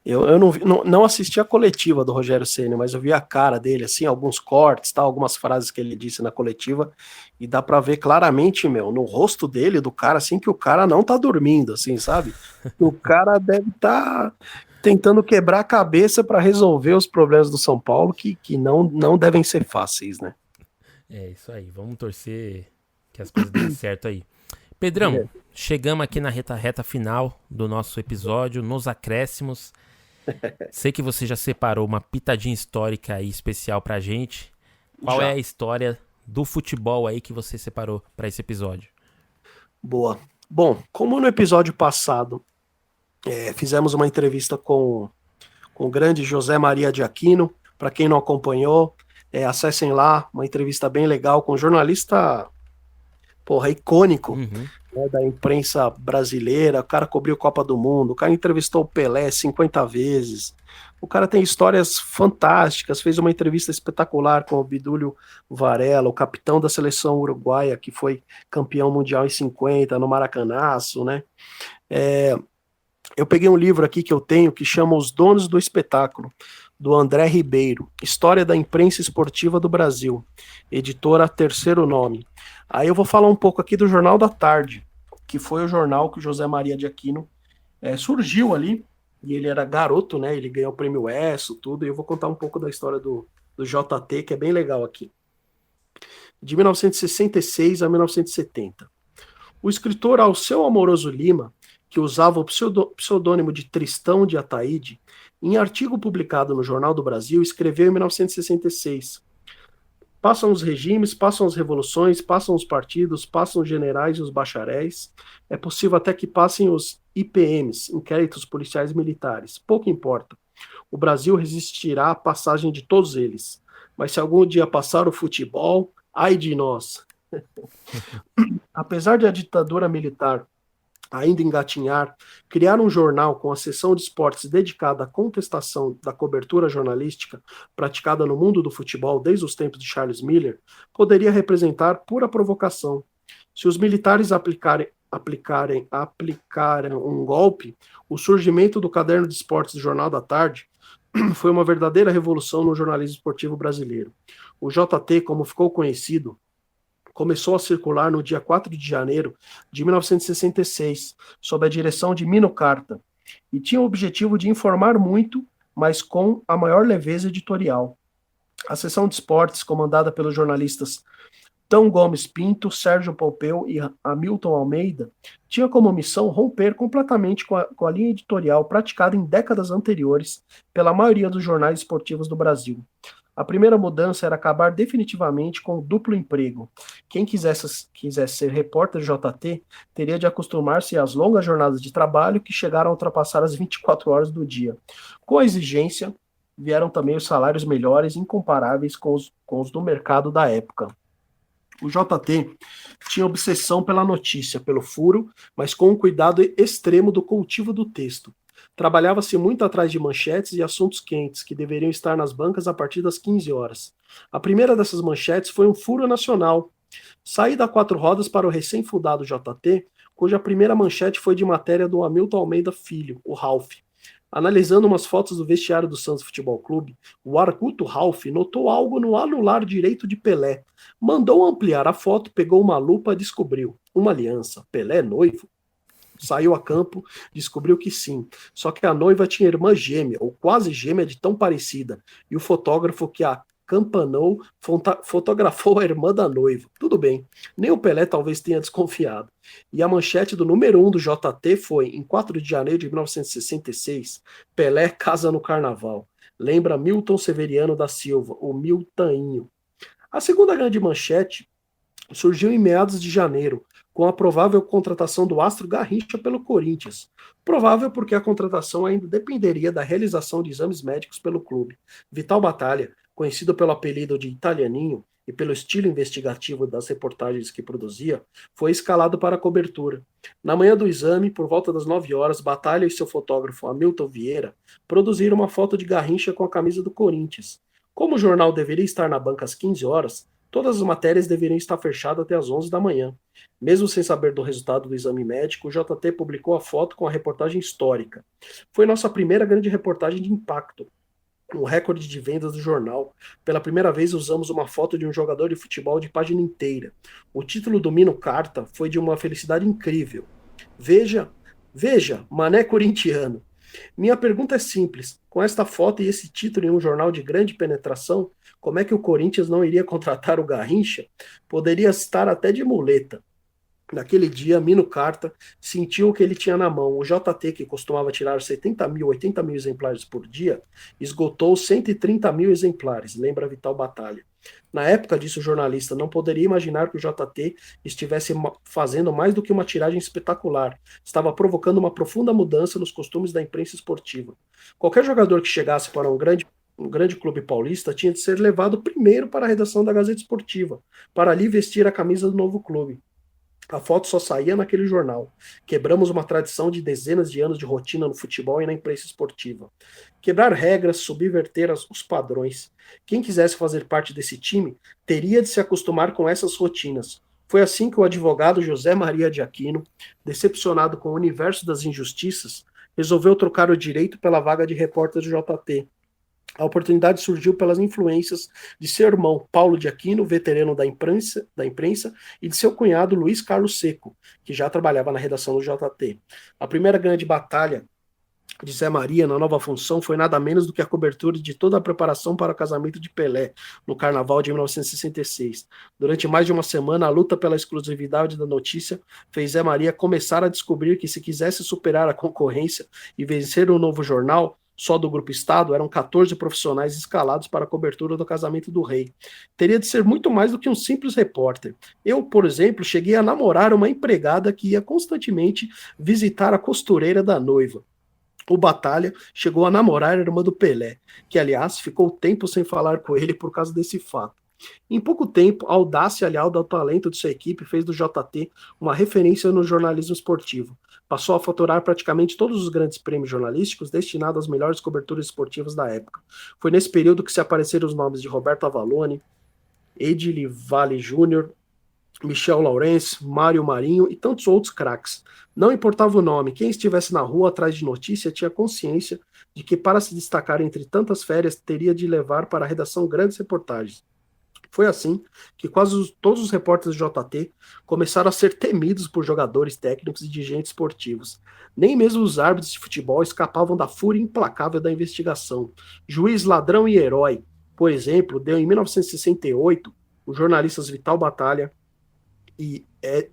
Eu não, não assisti a coletiva do Rogério Ceni, mas eu vi a cara dele, assim, alguns cortes, tá, algumas frases que ele disse na coletiva, e dá pra ver claramente, no rosto dele, do cara, assim, que o cara não tá dormindo, assim, sabe? O cara deve estar tentando quebrar a cabeça pra resolver os problemas do São Paulo, que não devem ser fáceis, né?
É isso aí, vamos torcer que as coisas deem certo aí. Pedrão, chegamos aqui na reta final do nosso episódio, nos acréscimos. Sei que você já separou uma pitadinha histórica aí especial pra gente. Qual é a
Já.
história do futebol aí que você separou pra esse episódio?
Boa. Bom, como no episódio passado Fizemos uma entrevista com o grande José Maria de Aquino. Para quem não acompanhou, acessem lá, uma entrevista bem legal com um jornalista, porra, icônico,
Uhum.
né, da imprensa brasileira. O cara cobriu Copa do Mundo, o cara entrevistou o Pelé 50 vezes. O cara tem histórias fantásticas, fez uma entrevista espetacular com o Obdúlio Varela, o capitão da seleção uruguaia, que foi campeão mundial em 50, no Maracanaço, né? Eu peguei um livro aqui que eu tenho que chama Os Donos do Espetáculo, do André Ribeiro, História da Imprensa Esportiva do Brasil, editora Terceiro Nome. Aí eu vou falar um pouco aqui do Jornal da Tarde, que foi o jornal que o José Maria de Aquino surgiu ali, e ele era garoto, né? Ele ganhou o prêmio ESSO, tudo, e eu vou contar um pouco da história do JT, que é bem legal aqui. De 1966 a 1970. O escritor Alceu Amoroso Lima, que usava o pseudônimo de Tristão de Ataíde, em artigo publicado no Jornal do Brasil, escreveu em 1966: passam os regimes, passam as revoluções, passam os partidos, passam os generais e os bacharéis. É possível até que passem os IPMs, inquéritos policiais militares. Pouco importa. O Brasil resistirá à passagem de todos eles. Mas se algum dia passar o futebol, ai de nós. Apesar de a ditadura militar ainda engatinhar, criar um jornal com a seção de esportes dedicada à contestação da cobertura jornalística praticada no mundo do futebol desde os tempos de Charles Miller poderia representar pura provocação. Se os militares aplicarem um golpe, o surgimento do caderno de esportes do Jornal da Tarde foi uma verdadeira revolução no jornalismo esportivo brasileiro. O JT, como ficou conhecido, começou a circular no dia 4 de janeiro de 1966, sob a direção de Mino Carta, e tinha o objetivo de informar muito, mas com a maior leveza editorial. A seção de esportes, comandada pelos jornalistas Tão Gomes Pinto, Sérgio Pompeu e Hamilton Almeida, tinha como missão romper completamente com a linha editorial praticada em décadas anteriores pela maioria dos jornais esportivos do Brasil. A primeira mudança era acabar definitivamente com o duplo emprego. Quem quisesse ser repórter JT teria de acostumar-se às longas jornadas de trabalho que chegaram a ultrapassar as 24 horas do dia. Com a exigência, vieram também os salários melhores, incomparáveis com os do mercado da época. O JT tinha obsessão pela notícia, pelo furo, mas com um cuidado extremo do cultivo do texto. Trabalhava-se muito atrás de manchetes e assuntos quentes, que deveriam estar nas bancas a partir das 15 horas. A primeira dessas manchetes foi um furo nacional. Saída a 4 rodas para o recém-fundado JT, cuja primeira manchete foi de matéria do Hamilton Almeida Filho, o Ralph. Analisando umas fotos do vestiário do Santos Futebol Clube, o Arcuto Ralph notou algo no anular direito de Pelé. Mandou ampliar a foto, pegou uma lupa e descobriu. Uma aliança. Pelé noivo? Saiu a campo, descobriu que sim. Só que a noiva tinha irmã gêmea, ou quase gêmea de tão parecida. E o fotógrafo que a campanou fotografou a irmã da noiva. Tudo bem, nem o Pelé talvez tenha desconfiado. E a manchete do número 1 do JT foi, em 4 de janeiro de 1966, Pelé casa no carnaval. Lembra Milton Severiano da Silva, o Miltainho. A segunda grande manchete surgiu em meados de janeiro, com a provável contratação do astro Garrincha pelo Corinthians. Provável porque a contratação ainda dependeria da realização de exames médicos pelo clube. Vital Batalha, conhecido pelo apelido de Italianinho e pelo estilo investigativo das reportagens que produzia, foi escalado para a cobertura. Na manhã do exame, por volta das 9 horas, Batalha e seu fotógrafo Hamilton Vieira produziram uma foto de Garrincha com a camisa do Corinthians. Como o jornal deveria estar na banca às 15 horas, todas as matérias deveriam estar fechadas até às 11 da manhã. Mesmo sem saber do resultado do exame médico, o JT publicou a foto com a reportagem histórica. Foi nossa primeira grande reportagem de impacto, um recorde de vendas do jornal. Pela primeira vez usamos uma foto de um jogador de futebol de página inteira. O título do Mino Carta foi de uma felicidade incrível. Veja, Mané corintiano. Minha pergunta é simples. Com esta foto e esse título em um jornal de grande penetração, como é que o Corinthians não iria contratar o Garrincha? Poderia estar até de muleta. Naquele dia, Mino Carta sentiu o que ele tinha na mão. O JT, que costumava tirar 70 mil, 80 mil exemplares por dia, esgotou 130 mil exemplares, lembra Vital Batalha. Na época, disse o jornalista, não poderia imaginar que o JT estivesse fazendo mais do que uma tiragem espetacular. Estava provocando uma profunda mudança nos costumes da imprensa esportiva. Qualquer jogador que chegasse para um grande clube paulista tinha de ser levado primeiro para a redação da Gazeta Esportiva, para ali vestir a camisa do novo clube. A foto só saía naquele jornal. Quebramos uma tradição de dezenas de anos de rotina no futebol e na imprensa esportiva. Quebrar regras, subverter os padrões. Quem quisesse fazer parte desse time teria de se acostumar com essas rotinas. Foi assim que o advogado José Maria de Aquino, decepcionado com o universo das injustiças, resolveu trocar o direito pela vaga de repórter do JT. A oportunidade surgiu pelas influências de seu irmão Paulo de Aquino, veterano da imprensa, e de seu cunhado Luiz Carlos Seco, que já trabalhava na redação do JT. A primeira grande batalha de Zé Maria na nova função foi nada menos do que a cobertura de toda a preparação para o casamento de Pelé, no Carnaval de 1966. Durante mais de uma semana, a luta pela exclusividade da notícia fez Zé Maria começar a descobrir que, se quisesse superar a concorrência e vencer o novo jornal, só do Grupo Estado, eram 14 profissionais escalados para a cobertura do casamento do rei. Teria de ser muito mais do que um simples repórter. Eu, por exemplo, cheguei a namorar uma empregada que ia constantemente visitar a costureira da noiva. O Batalha chegou a namorar a irmã do Pelé, que, aliás, ficou tempo sem falar com ele por causa desse fato. Em pouco tempo, a audácia aliada ao talento de sua equipe fez do JT uma referência no jornalismo esportivo. Passou a faturar praticamente todos os grandes prêmios jornalísticos destinados às melhores coberturas esportivas da época. Foi nesse período que se apareceram os nomes de Roberto Avalone, Edili Valle Jr., Michel Laurence, Mário Marinho e tantos outros craques. Não importava o nome, quem estivesse na rua atrás de notícia tinha consciência de que, para se destacar entre tantas férias, teria de levar para a redação grandes reportagens. Foi assim que quase todos os repórteres do JT começaram a ser temidos por jogadores, técnicos e dirigentes esportivos. Nem mesmo os árbitros de futebol escapavam da fúria implacável da investigação. Juiz, ladrão e herói, por exemplo, deu em 1968 os jornalistas Vital Batalha e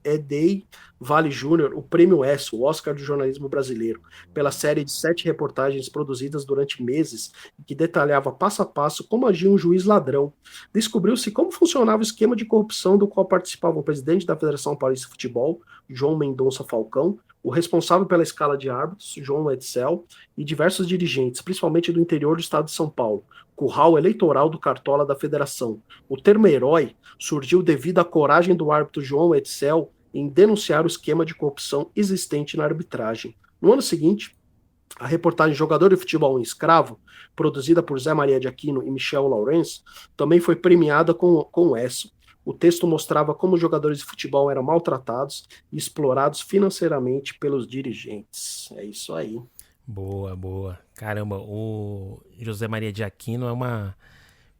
Edei Valle Jr. o Prêmio ESSO, o Oscar do jornalismo brasileiro, pela série de 7 reportagens produzidas durante meses, que detalhava passo a passo como agia um juiz ladrão. Descobriu-se como funcionava o esquema de corrupção do qual participavam o presidente da Federação Paulista de Futebol, João Mendonça Falcão, o responsável pela escala de árbitros, João Edsel, e diversos dirigentes, principalmente do interior do estado de São Paulo, curral eleitoral do Cartola da Federação. O termo herói surgiu devido à coragem do árbitro João Edsel em denunciar o esquema de corrupção existente na arbitragem. No ano seguinte, a reportagem Jogador de Futebol em Escravo, produzida por Zé Maria de Aquino e Michel Laurence, também foi premiada com o ESSO. O texto mostrava como os jogadores de futebol eram maltratados e explorados financeiramente pelos dirigentes. É isso aí.
Boa, boa. Caramba, o José Maria de Aquino é uma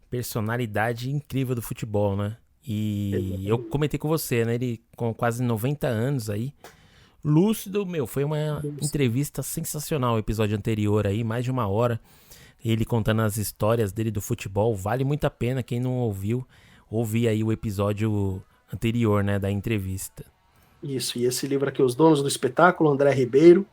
personalidade incrível do futebol, né? E eu comentei com você, né? Ele com quase 90 anos aí, lúcido, foi uma entrevista sensacional o episódio anterior aí, mais de 1 hora, ele contando as histórias dele do futebol. Vale muito a pena, quem não ouviu, ouvir aí o episódio anterior, né, da entrevista.
Isso, e esse livro aqui, Os Donos do Espetáculo, André Ribeiro,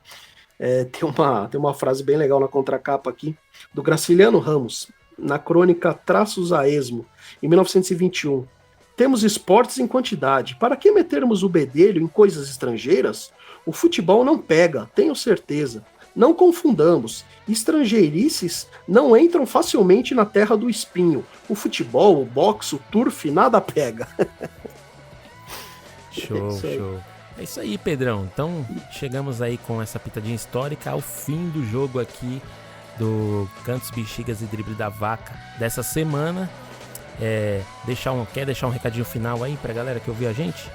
tem uma frase bem legal na contracapa aqui, do Graciliano Ramos, na crônica Traços a Esmo, em 1921. Temos esportes em quantidade. Para que metermos o bedelho em coisas estrangeiras? O futebol não pega, tenho certeza. Não confundamos. Estrangeirices não entram facilmente na terra do espinho. O futebol, o boxe, o turf, nada pega.
Show, show. É isso aí, Pedrão. Então, chegamos aí com essa pitadinha histórica ao fim do jogo aqui do Cantos, Bexigas e Drible da Vaca dessa semana. Quer deixar um recadinho final aí pra galera que ouviu a gente?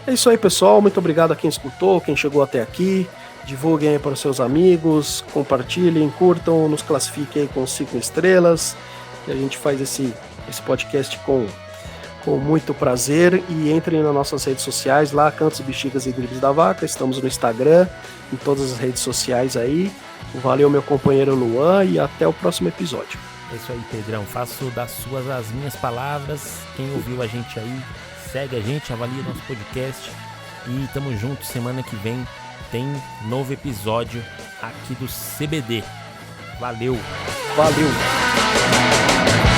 É isso aí, pessoal. Muito obrigado a quem escutou, quem chegou até aqui. Divulguem aí para os seus amigos, compartilhem, curtam, nos classifiquem aí com 5 estrelas. E a gente faz esse podcast com muito prazer. E entrem nas nossas redes sociais lá, Cantos, Bexigas e Dribles da Vaca. Estamos no Instagram, em todas as redes sociais aí. Valeu, meu companheiro Luan, e até o próximo episódio.
É isso aí, Pedrão. Faço das suas as minhas palavras. Quem ouviu a gente aí, segue a gente, avalia nosso podcast. E tamo junto, semana que vem tem novo episódio aqui do CBD. Valeu!
Valeu!